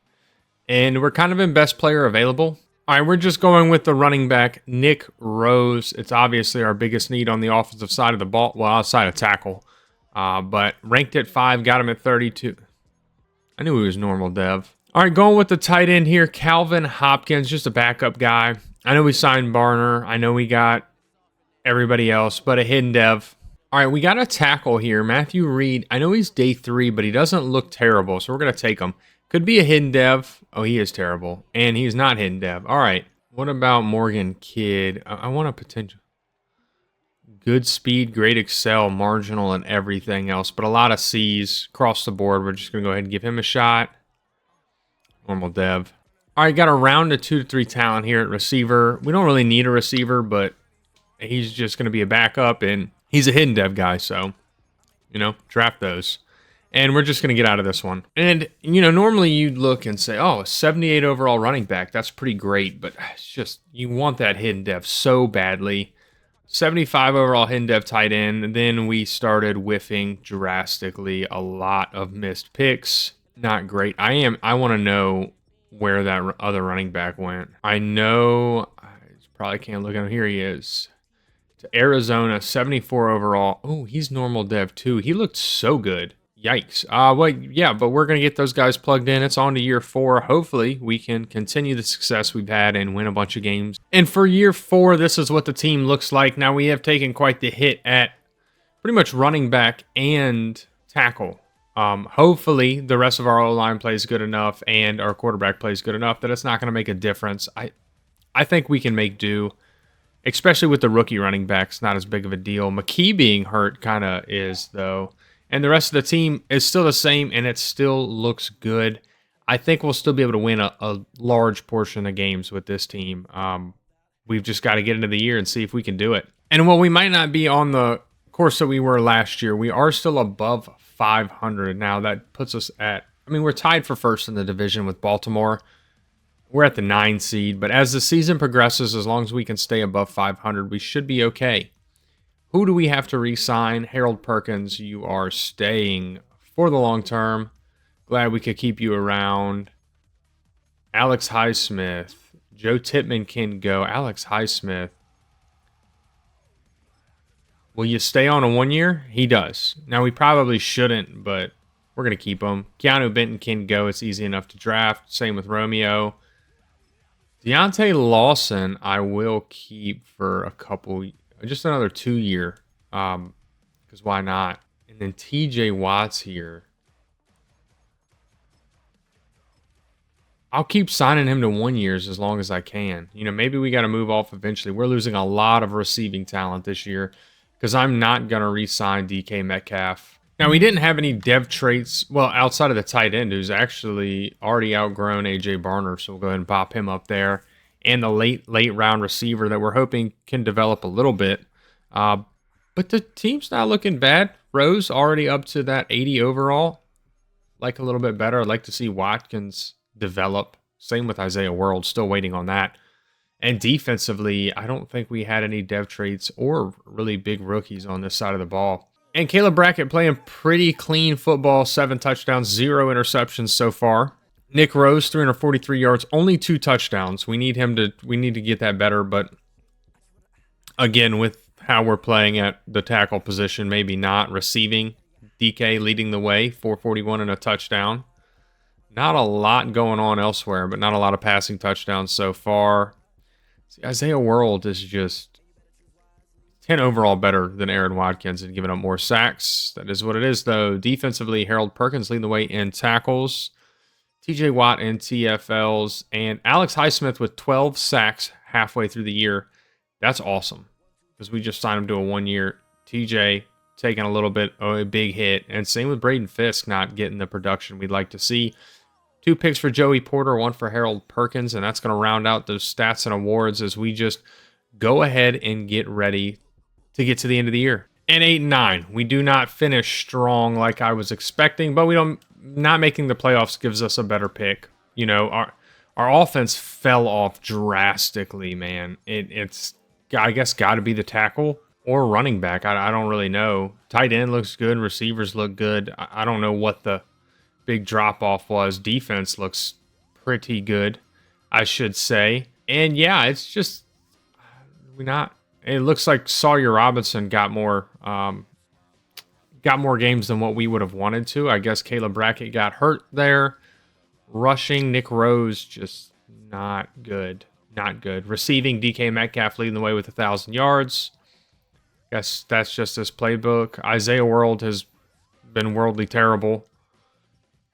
And we're kind of in best player available. All right, we're just going with the running back, Nick Rose. It's obviously our biggest need on the offensive side of the ball. Well, outside of tackle. But ranked at 5, got him at 32. I knew he was normal dev. All right, going with the tight end here, Calvin Hopkins, just a backup guy. I know we signed Barner. I know we got everybody else, but a hidden dev. All right, we got a tackle here, Matthew Reed. I know he's day 3, but he doesn't look terrible, so we're going to take him. Could be a hidden dev. Oh, he is terrible. And he's not hidden dev. All right, what about Morgan Kidd? I want a potential. Good speed, great excel, marginal, and everything else, but a lot of C's across the board. We're just going to go ahead and give him a shot. Normal dev. All right, got a round of 2 to 3 talent here at receiver. We don't really need a receiver, but he's just going to be a backup, and he's a hidden dev guy, so, draft those. And we're just going to get out of this one. And, normally you'd look and say, oh, a 78 overall running back, that's pretty great, but it's just, you want that hidden dev so badly. 75 overall hidden dev tight end, and then we started whiffing drastically. A lot of missed picks. Not great. I want to know where that other running back went. I know, I probably can't look at him. Here he is. To Arizona, 74 overall. Oh, he's normal dev too. He looked so good. Yikes. But we're going to get those guys plugged in. It's on to year 4. Hopefully, we can continue the success we've had and win a bunch of games. And for year 4, this is what the team looks like. Now, we have taken quite the hit at pretty much running back and tackle. Hopefully, the rest of our O-line plays good enough and our quarterback plays good enough that it's not going to make a difference. I think we can make do, especially with the rookie running backs. Not as big of a deal. McKee being hurt kind of is, though. And the rest of the team is still the same, and it still looks good. I think we'll still be able to win a large portion of games with this team. We've just got to get into the year and see if we can do it. And while we might not be on the course that we were last year, we are still above 500 now. That puts us at, we're tied for first in the division with Baltimore. We're at the 9 seed, but as the season progresses, as long as we can stay above 500, we should be okay. Who do we have to re-sign? Harold Perkins, you are staying for the long term. Glad we could keep you around. Alex Highsmith. Joe Tippmann can go. Alex Highsmith. Will you stay on a 1 year? He does. Now, we probably shouldn't, but we're going to keep him. Keanu Benton can go. It's easy enough to draft. Same with Romeo. Deontay Lawson, I will keep for a couple, just another 2 year. Because why not? And then TJ Watt's here. I'll keep signing him to 1 year as long as I can. Maybe we got to move off eventually. We're losing a lot of receiving talent this year because I'm not going to re-sign DK Metcalf. Now, we didn't have any dev traits, well, outside of the tight end, who's actually already outgrown AJ Barner, so we'll go ahead and pop him up there. And the late round receiver that we're hoping can develop a little bit. But the team's not looking bad. Rose already up to that 80 overall. Like a little bit better. I'd like to see Watkins develop. Same with Isaiah World, still waiting on that. And defensively, I don't think we had any dev traits or really big rookies on this side of the ball. And Kaleb Brackett playing pretty clean football, 7 touchdowns, 0 interceptions so far. Nick Rose, 343 yards, only 2 touchdowns. We need to get that better, but again, with how we're playing at the tackle position, maybe not. Receiving, DK leading the way, 441 and a touchdown. Not a lot going on elsewhere, but not a lot of passing touchdowns so far. See, Isaiah World is just 10 overall better than Aaron Watkins and giving up more sacks. That is what it is, though. Defensively, Harold Perkins leading the way in tackles. TJ Watt in TFLs. And Alex Highsmith with 12 sacks halfway through the year. That's awesome because we just signed him to a 1-year. TJ taking a little bit of a big hit. And same with Braden Fisk not getting the production we'd like to see. 2 picks for Joey Porter, 1 for Harold Perkins. And that's going to round out those stats and awards as we just go ahead and get ready to get to the end of the year. And 8-9. We do not finish strong like I was expecting, but not making the playoffs gives us a better pick. You know, our offense fell off drastically, man. It's I guess got to be the tackle or running back. I don't really know. Tight end looks good. Receivers look good. I don't know what the big drop off was. Defense looks pretty good, I should say. And yeah, it's just it looks like Sawyer Robinson got more games than what we would have wanted to. I guess Kaleb Brackett got hurt there. Rushing, Nick Rose, just not good. Not good. Receiving, DK Metcalf leading the way with 1,000 yards. Guess that's just his playbook. Isaiah World has been worldly terrible.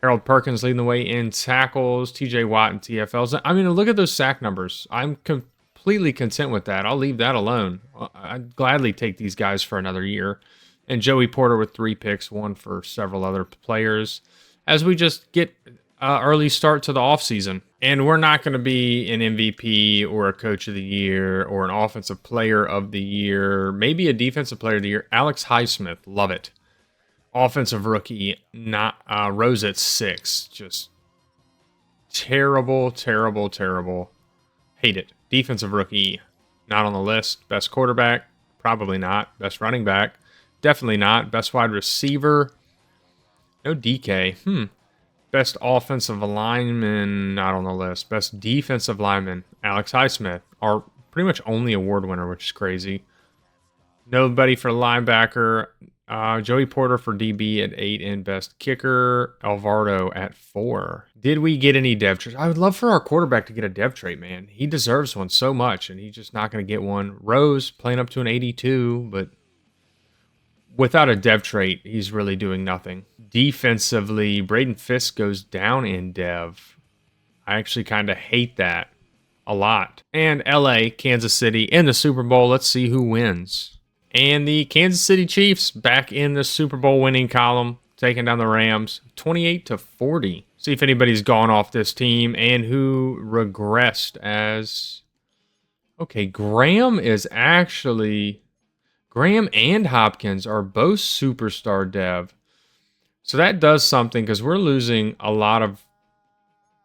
Harold Perkins leading the way in tackles. TJ Watt and TFLs. I mean, look at those sack numbers. I'm completely content with that. I'll leave that alone. I'd gladly take these guys for another year. And Joey Porter with 3 picks, 1 for several other players. As we just get early start to the offseason. And we're not going to be an MVP or a coach of the year or an offensive player of the year. Maybe a defensive player of the year. Alex Highsmith, love it. Offensive rookie, not Rose at 6. Just terrible, terrible, terrible. Hate it. Defensive rookie, not on the list. Best quarterback, probably not. Best running back, definitely not. Best wide receiver, no DK. Best offensive lineman, not on the list. Best defensive lineman, Alex Highsmith, our pretty much only award winner, which is crazy. Nobody for linebacker. Joey Porter for DB at 8 and best kicker, Alvarado at 4. Did we get any dev traits? I would love for our quarterback to get a dev trait, man. He deserves one so much, and he's just not going to get one. Rose playing up to an 82, but without a dev trait, he's really doing nothing. Defensively, Braden Fisk goes down in dev. I actually kind of hate that a lot. And LA, Kansas City in the Super Bowl. Let's see who wins. And the Kansas City Chiefs back in the Super Bowl winning column, taking down the Rams 28-40. See if anybody's gone off this team and who regressed as... Okay, Graham and Hopkins are both superstar dev. So that does something because we're losing a lot of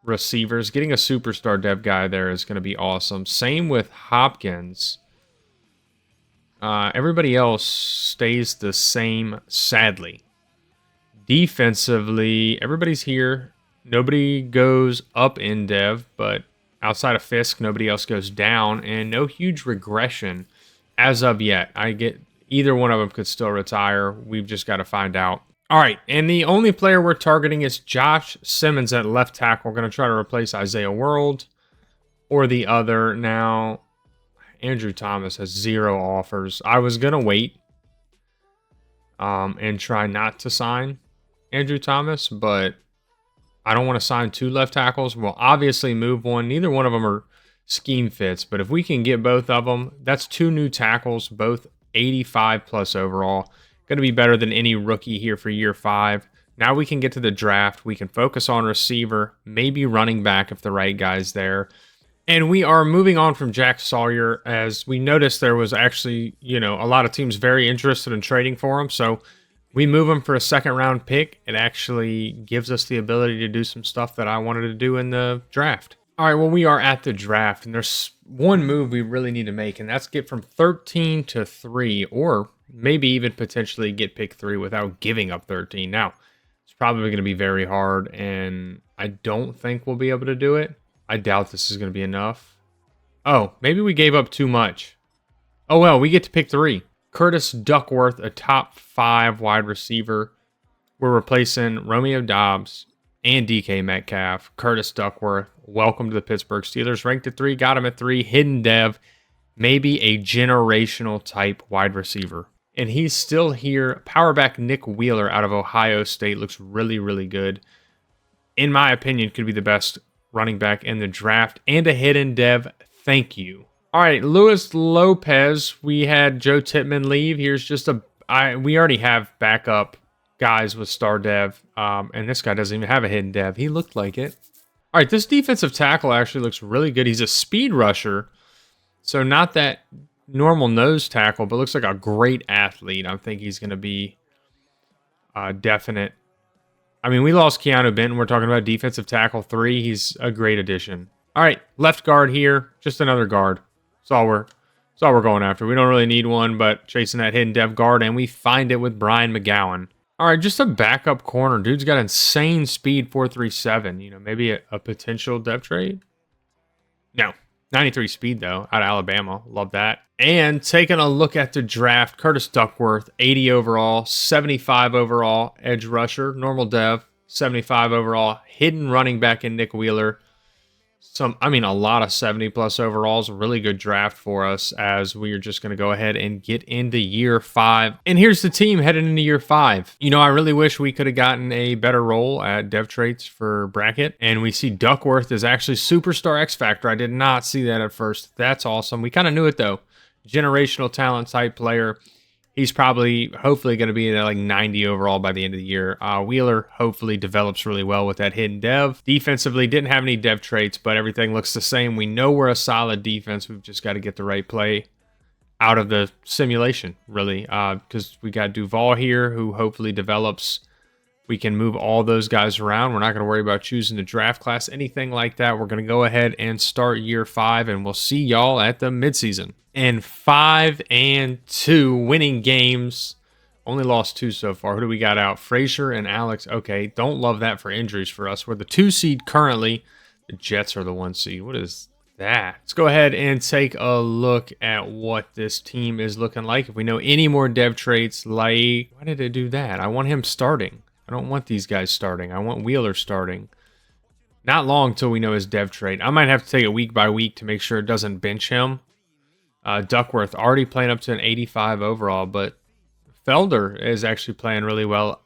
receivers. Getting a superstar dev guy there is going to be awesome. Same with Hopkins. Everybody else stays the same, sadly. Defensively, everybody's here. Nobody goes up in dev, but outside of Fisk, nobody else goes down, and no huge regression as of yet. I get either one of them could still retire. We've just got to find out. All right, and the only player we're targeting is Josh Simmons at left tackle. We're going to try to replace Isaiah World or the other. Now, Andrew Thomas has 0 offers. I was going to wait and try not to sign Andrew Thomas, but I don't want to sign 2 left tackles. We'll obviously move one. Neither one of them are scheme fits, but if we can get both of them, that's 2 new tackles, both 85 plus overall. Going to be better than any rookie here for year 5. Now we can get to the draft. We can focus on receiver, maybe running back if the right guy's there. And we are moving on from Jack Sawyer as we noticed there was actually, a lot of teams very interested in trading for him. So we move him for a 2nd round pick. It actually gives us the ability to do some stuff that I wanted to do in the draft. All right, well, we are at the draft, and there's one move we really need to make, and that's get from 13 to 3, or maybe even potentially get pick 3 without giving up 13. Now, it's probably going to be very hard, and I don't think we'll be able to do it. I doubt this is going to be enough. Oh, maybe we gave up too much. Oh, well, we get to pick 3. Curtis Duckworth, a top 5 wide receiver. We're replacing Romeo Doubs and DK Metcalf. Curtis Duckworth, welcome to the Pittsburgh Steelers. Ranked at 3, got him at 3. Hidden dev. maybe a generational type wide receiver. And he's still here. Power back Nick Wheeler out of Ohio State looks really, really good. In my opinion, could be the best running back in the draft and a hidden dev. Thank you. All right, Luis Lopez. We had Joe Tippmann leave. Here's just we already have backup guys with star dev, and this guy doesn't even have a hidden dev. He looked like it. All right, this defensive tackle actually looks really good. He's a speed rusher, so not that normal nose tackle, but looks like a great athlete. I think he's going to be definite. I mean, we lost Keanu Benton. We're talking about defensive tackle 3. He's a great addition. All right, left guard here. Just another guard. That's all we're going after. We don't really need one, but chasing that hidden dev guard, and we find it with Brian McGowan. All right, just a backup corner. Dude's got insane speed, 4.37. You know, maybe a potential dev trade? No. 93 speed, though, out of Alabama. Love that. And taking a look at the draft, Curtis Duckworth, 80 overall, 75 overall, edge rusher, normal dev, 75 overall, hidden running back in Nick Wheeler. A lot of 70-plus overalls. Really good draft for us as we are just going to go ahead and get into year 5. And here's the team heading into year 5. You know, I really wish we could have gotten a better role at dev traits for bracket. And we see Duckworth is actually Superstar X Factor. I did not see that at first. That's awesome. We kind of knew it, though. Generational talent type player. He's hopefully going to be at like 90 overall by the end of the year. Wheeler hopefully develops really well with that hidden dev. Defensively, didn't have any dev traits, but everything looks the same. We know we're a solid defense. We've just got to get the right play out of the simulation, really, because we got Duval here who hopefully develops. We can move all those guys around. We're not going to worry about choosing the draft class, anything like that. We're going to go ahead and start year 5, and we'll see y'all at the midseason. And 5-2 winning games. Only lost 2 so far. Who do we got out? Frazier and Alex. Okay, don't love that for injuries for us. We're the 2 seed currently. The Jets are the 1 seed. What is that? Let's go ahead and take a look at what this team is looking like. If we know any more dev traits, like, why did it do that? I want him starting. I don't want these guys starting. I want Wheeler starting. Not long till we know his dev trait. I might have to take it week by week to make sure it doesn't bench him. Duckworth already playing up to an 85 overall, but Felder is actually playing really well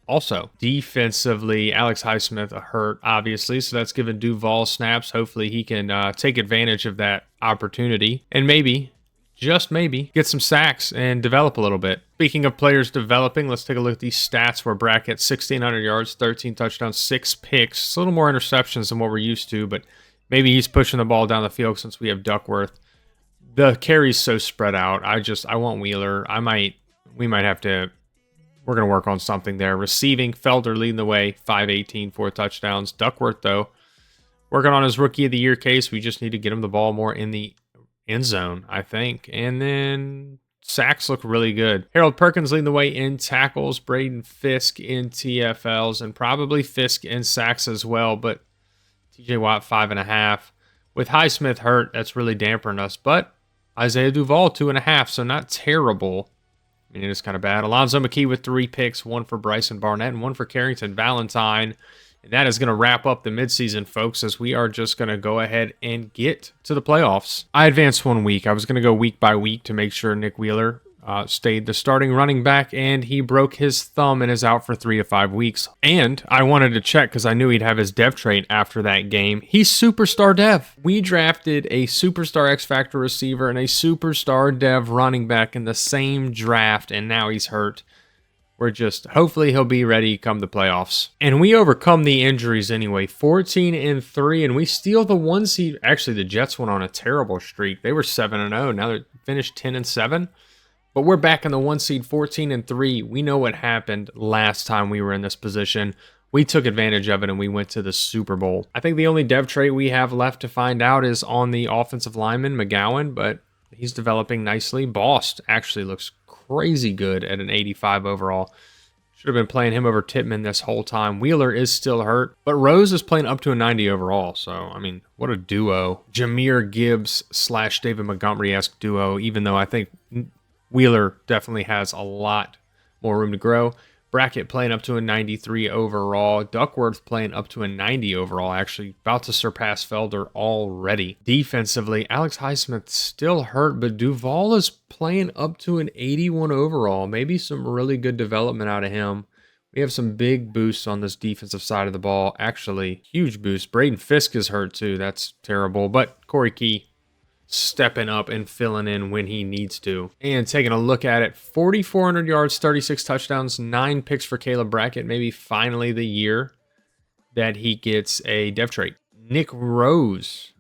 also. Defensively, Alex Highsmith hurt, obviously, so that's giving Duval snaps. Hopefully he can take advantage of that opportunity and maybe, just maybe, get some sacks and develop a little bit. Speaking of players developing, let's take a look at these stats. We're bracket 1,600 yards, 13 touchdowns, 6 picks. It's a little more interceptions than what we're used to, but maybe he's pushing the ball down the field since we have Duckworth. The carry's so spread out. I want Wheeler. We might have to, we're going to work on something there. Receiving, Felder leading the way, 518, 4 touchdowns. Duckworth, though, working on his Rookie of the Year case. We just need to get him the ball more in the end zone, I think. And then sacks look really good. Harold Perkins leading the way in tackles. Braden Fisk in TFLs, and probably Fisk in sacks as well. But TJ Watt, 5.5. With Highsmith hurt, that's really dampening us. But Isaiah Duval, 2.5, so not terrible. I mean, it is kind of bad. Alonzo McKee with 3 picks, 1 for Bryson Barnett and 1 for Carrington Valentine. And that is going to wrap up the midseason, folks, as we are just going to go ahead and get to the playoffs. I advanced 1 week. I was going to go week by week to make sure Nick Wheeler stayed the starting running back, and he broke his thumb and is out for 3 to 5 weeks. And I wanted to check because I knew he'd have his dev trait after that game. He's superstar dev. We drafted a superstar X Factor receiver and a superstar dev running back in the same draft, and now he's hurt. Hopefully he'll be ready come the playoffs. And we overcome the injuries anyway. 14-3, and we steal the 1 seed. Actually, the Jets went on a terrible streak. They were 7-0. Now they're finished 10-7. But we're back in the 1 seed, 14-3. We know what happened last time we were in this position. We took advantage of it, and we went to the Super Bowl. I think the only dev trait we have left to find out is on the offensive lineman, McGowan, but he's developing nicely. Bost actually looks crazy good at an 85 overall. Should have been playing him over Tippmann this whole time. Wheeler is still hurt, but Rose is playing up to a 90 overall. So, I mean, what a duo. Jahmyr Gibbs / David Montgomery-esque duo, even though I think Wheeler definitely has a lot more room to grow. Brackett playing up to a 93 overall. Duckworth playing up to a 90 overall, actually about to surpass Felder already. Defensively, Alex Highsmith still hurt, but Duval is playing up to an 81 overall. Maybe some really good development out of him. We have some big boosts on this defensive side of the ball. Actually, huge boost. Braden Fisk is hurt too. That's terrible. But Corey Key stepping up and filling in when he needs to. And taking a look at it, 4,400 yards, 36 touchdowns, 9 picks for Kaleb Brackett. Maybe finally the year that he gets a dev trait. Nick Rose,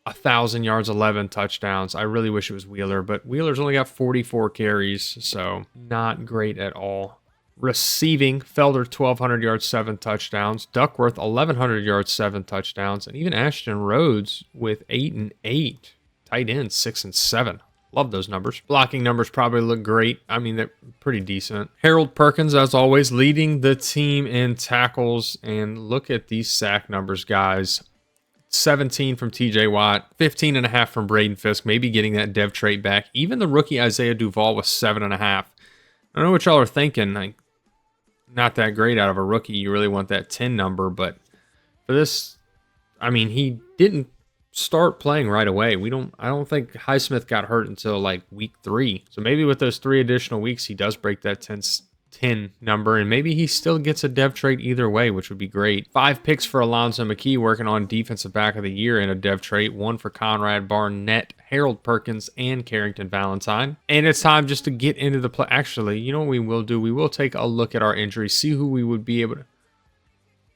1,000 yards, 11 touchdowns. I really wish it was Wheeler, but Wheeler's only got 44 carries, so not great at all. Receiving, Felder, 1,200 yards, 7 touchdowns. Duckworth, 1,100 yards, 7 touchdowns. And even Ashton Rhodes with 8 and 8. Tight ends, 6 and 7. Love those numbers. Blocking numbers probably look great. I mean, they're pretty decent. Harold Perkins, as always, leading the team in tackles. And look at these sack numbers, guys. 17 from TJ Watt, 15.5 from Braden Fisk, maybe getting that dev trait back. Even the rookie Isaiah Duval was 7.5. I don't know what y'all are thinking. Like, not that great out of a rookie. You really want that 10 number. But for this, I mean, he didn't start playing right away. I don't think Highsmith got hurt until like week 3. So maybe with those 3 additional weeks, he does break that 10 number, and maybe he still gets a dev trait either way, which would be great. 5 picks for Alonzo McKee, working on defensive back of the year in a dev trait. 1 for Conrad Barnett, Harold Perkins, and Carrington Valentine. And it's time just to get into the play. Actually, you know what we will do? We will take a look at our injuries, see who we would be able to...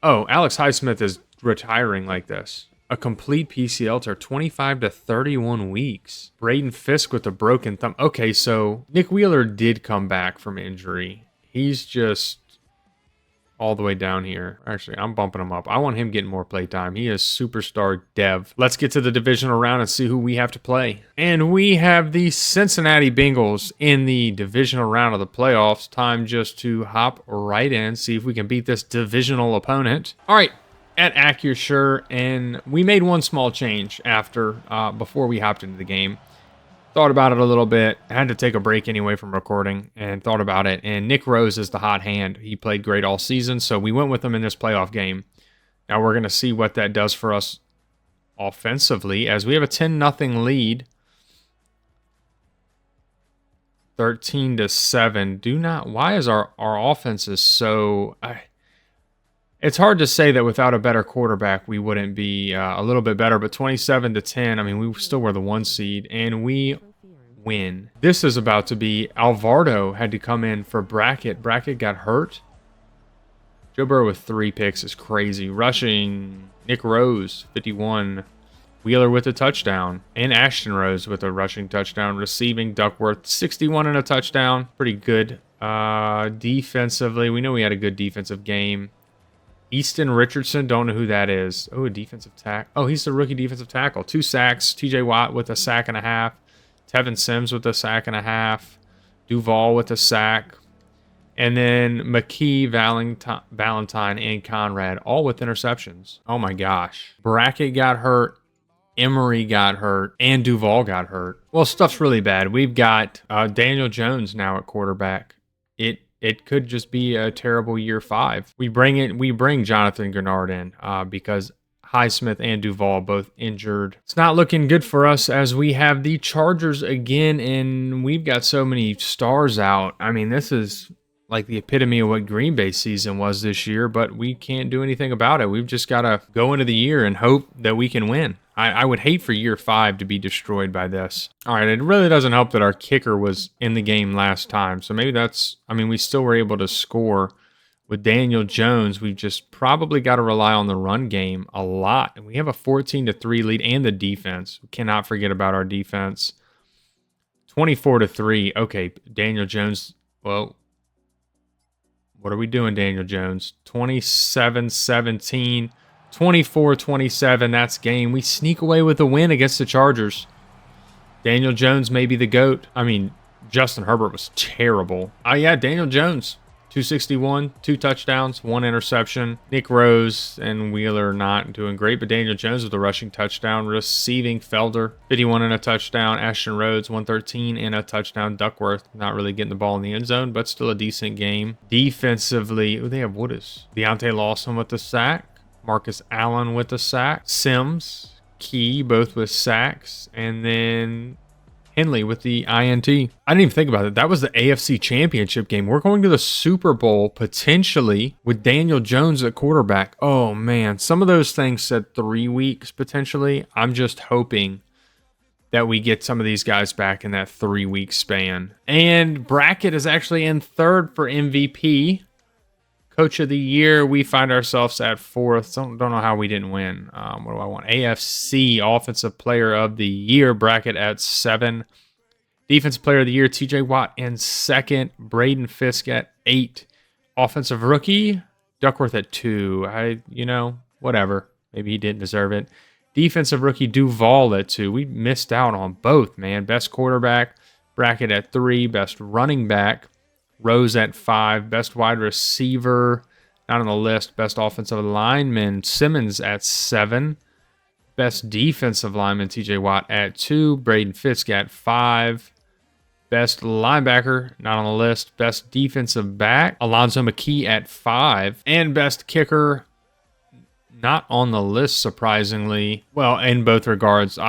Oh, Alex Highsmith is retiring like this. A complete PCL tear, 25 to 31 weeks. Braden Fisk with a broken thumb. Okay, so Nick Wheeler did come back from injury. He's just all the way down here. Actually, I'm bumping him up. I want him getting more play time. He is superstar dev. Let's get to the divisional round and see who we have to play. And we have the Cincinnati Bengals in the divisional round of the playoffs. Time just to hop right in, see if we can beat this divisional opponent. All right. At Acusure, and we made one small change before we hopped into the game. Thought about it a little bit. I had to take a break anyway from recording and thought about it. And Nick Rose is the hot hand. He played great all season, so we went with him in this playoff game. Now we're going to see what that does for us offensively as we have a 10-0 lead. 13 to 7. Why is our offense is so... It's hard to say that without a better quarterback, we wouldn't be a little bit better, but 27 to 10, I mean, we still were the 1 seed, and we win. This is about to be... Alvardo had to come in for Brackett. Brackett got hurt. Joe Burrow with 3 picks is crazy. Rushing, Nick Rose, 51. Wheeler with a touchdown. And Ashton Rose with a rushing touchdown. Receiving, Duckworth, 61 and a touchdown. Pretty good. Defensively, we know we had a good defensive game. Easton Richardson, don't know who that is. Oh, a defensive tackle. Oh, he's the rookie defensive tackle. 2 sacks. TJ Watt with a sack and a half. Tevin Sims with a sack and a half. Duval with a sack. And then McKee, Valentine, and Conrad, all with interceptions. Oh my gosh. Brackett got hurt. Emery got hurt. And Duval got hurt. Well, stuff's really bad. We've got Daniel Jones now at quarterback. It could just be a terrible year 5. We bring Jonathan Grenard in because Highsmith and Duval both injured. It's not looking good for us as we have the Chargers again, and we've got so many stars out. I mean, this is like the epitome of what Green Bay season was this year, but we can't do anything about it. We've just got to go into the year and hope that we can win. I would hate for year 5 to be destroyed by this. All right, it really doesn't help that our kicker was in the game last time. So maybe we still were able to score with Daniel Jones. We've just probably got to rely on the run game a lot. And we have a 14 to 3 lead and the defense. We cannot forget about our defense. 24 to 3. Okay, Daniel Jones. Well, what are we doing, Daniel Jones? 27-17. 24-27, that's game. We sneak away with a win against the Chargers. Daniel Jones may be the GOAT. I mean, Justin Herbert was terrible. Oh, yeah, Daniel Jones. 261, 2 touchdowns, 1 interception. Nick Rose and Wheeler not doing great, but Daniel Jones with a rushing touchdown. Receiving, Felder, 51 and a touchdown. Ashton Rhodes, 113 and a touchdown. Duckworth not really getting the ball in the end zone, but still a decent game. Defensively, they have Woodis. Deontay Lawson with the sack. Marcus Allen with the sack. Sims, Key, both with sacks. And then Henley with the INT. I didn't even think about it. That was the AFC Championship game. We're going to the Super Bowl potentially with Daniel Jones at quarterback. Oh man, some of those things said 3 weeks potentially. I'm just hoping that we get some of these guys back in that 3-week span. And Brackett is actually in third for MVP. Coach of the year, we find ourselves at 4th. Don't know how we didn't win. What do I want? AFC Offensive Player of the Year, Brackett at 7. Defensive Player of the Year, TJ Watt in 2nd. Braden Fisk at 8. Offensive Rookie, Duckworth at 2. Whatever. Maybe he didn't deserve it. Defensive Rookie, Duval at 2. We missed out on both, man. Best Quarterback, Brackett at 3. Best Running Back, Rose at 5. Best wide receiver, not on the list. Best offensive lineman, Simmons at 7. Best defensive lineman, TJ Watt at 2. Braden Fisk at 5. Best linebacker, not on the list. Best defensive back, Alonzo McKee at 5. And best kicker, not on the list, surprisingly. Well, in both regards.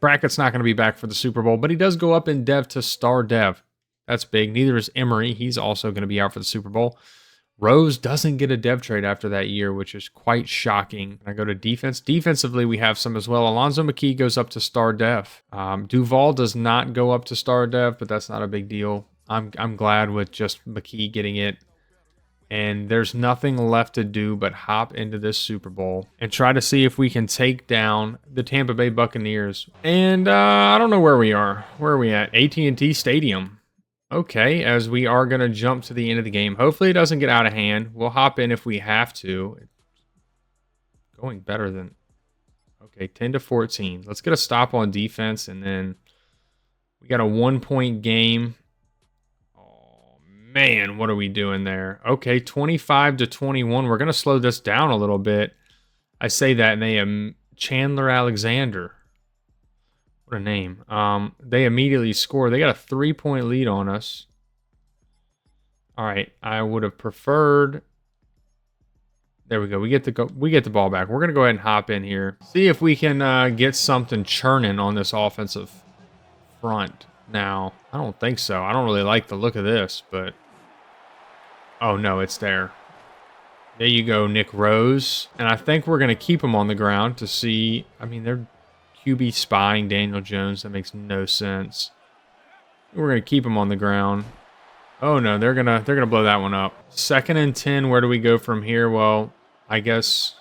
Brackett's not going to be back for the Super Bowl, but he does go up in dev to star dev. That's big. Neither is Emery. He's also going to be out for the Super Bowl. Rose doesn't get a dev trade after that year, which is quite shocking. I go to defense. Defensively, we have some as well. Alonzo McKee goes up to star dev. Duval does not go up to star dev, but that's not a big deal. I'm glad with just McKee getting it. And there's nothing left to do but hop into this Super Bowl and try to see if we can take down the Tampa Bay Buccaneers. And I don't know where we are. Where are we at? AT&T Stadium. Okay, as we are going to jump to the end of the game. Hopefully it doesn't get out of hand. We'll hop in if we have to. Going better than... Okay, 10-14. Let's get a stop on defense, and then we got a 1-point game. Oh, man, what are we doing there? Okay, 25-21. We're going to slow this down a little bit. I say that, and they have Chandler Alexander. What a name. They immediately score. They got a 3-point lead on us. All right. I would have preferred. There we go. We get the ball back. We're going to go ahead and hop in here. See if we can get something churning on this offensive front now. I don't think so. I don't really like the look of this, but... Oh, no, it's there. There you go, Nick Rose. And I think we're going to keep him on the ground to see... I mean, they're... QB spying Daniel Jones. That makes no sense. We're gonna keep him on the ground. Oh no, they're gonna blow that one up. 2nd and 10. Where do we go from here? Well, I guess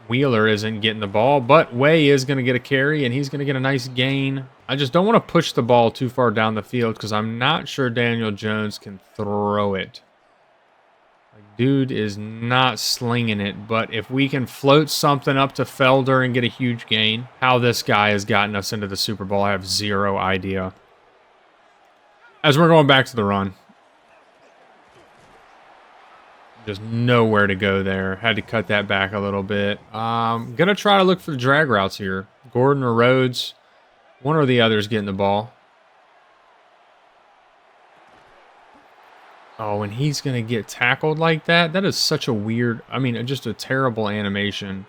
Wheeler isn't getting the ball, but Way is gonna get a carry and he's gonna get a nice gain. I just don't want to push the ball too far down the field because I'm not sure Daniel Jones can throw it. Dude is not slinging it, but if we can float something up to Felder and get a huge gain, how this guy has gotten us into the Super Bowl, I have zero idea. As we're going back to the run. Just nowhere to go there. Had to cut that back a little bit. Gonna try to look for the drag routes here. Gordon or Rhodes. One or the other is getting the ball. Oh, and he's going to get tackled like that? That is such a weird... I mean, just a terrible animation.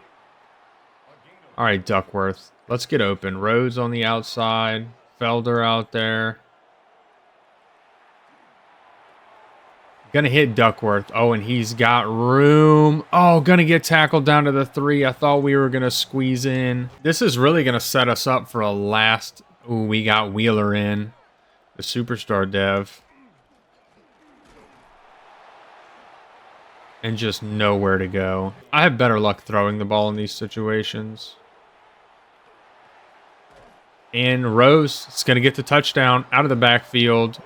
All right, Duckworth. Let's get open. Rhodes on the outside. Felder out there. Going to hit Duckworth. Oh, and he's got room. Oh, going to get tackled down to the 3. I thought we were going to squeeze in. This is really going to set us up for a last... Ooh, we got Wheeler in. The superstar dev. And just nowhere to go. I have better luck throwing the ball in these situations. And Rose is going to get the touchdown out of the backfield.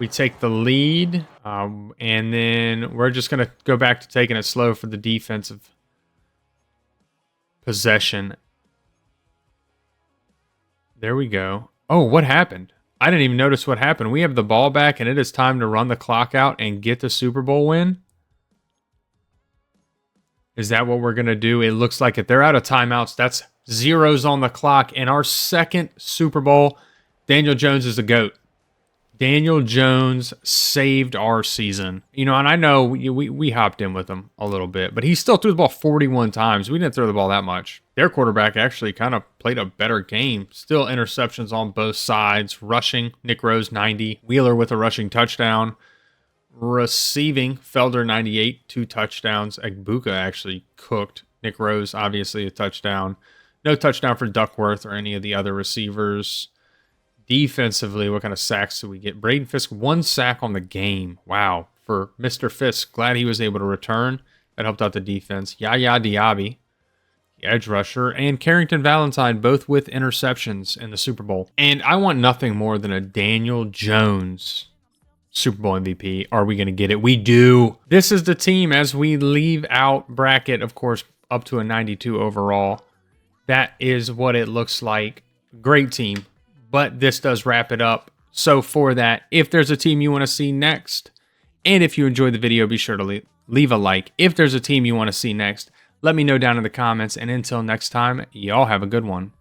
We take the lead. And then we're just going to go back to taking it slow for the defensive possession. There we go. Oh, what happened? I didn't even notice what happened. We have the ball back, and it is time to run the clock out and get the Super Bowl win. Is that what we're going to do? It looks like it. They're out of timeouts. That's zeros on the clock. And our second Super Bowl, Daniel Jones is the GOAT. Daniel Jones saved our season. You know, and I know we hopped in with him a little bit, but he still threw the ball 41 times. We didn't throw the ball that much. Their quarterback actually kind of played a better game. Still interceptions on both sides. Rushing, Nick Rose 90. Wheeler with a rushing touchdown. Receiving, Felder 98, 2 touchdowns. Egbuka actually cooked. Nick Rose, obviously a touchdown. No touchdown for Duckworth or any of the other receivers. Defensively, what kind of sacks do we get? Braden Fisk, 1 sack on the game. Wow. For Mr. Fisk, glad he was able to return. That helped out the defense. Yaya Diaby, the edge rusher, and Carrington Valentine, both with interceptions in the Super Bowl. And I want nothing more than a Daniel Jones Super Bowl MVP. Are we going to get it? We do. This is the team as we leave out bracket, of course, up to a 92 overall. That is what it looks like. Great team. But this does wrap it up. So for that, if there's a team you want to see next, and if you enjoyed the video, be sure to leave a like. If there's a team you want to see next, let me know down in the comments. And until next time, y'all have a good one.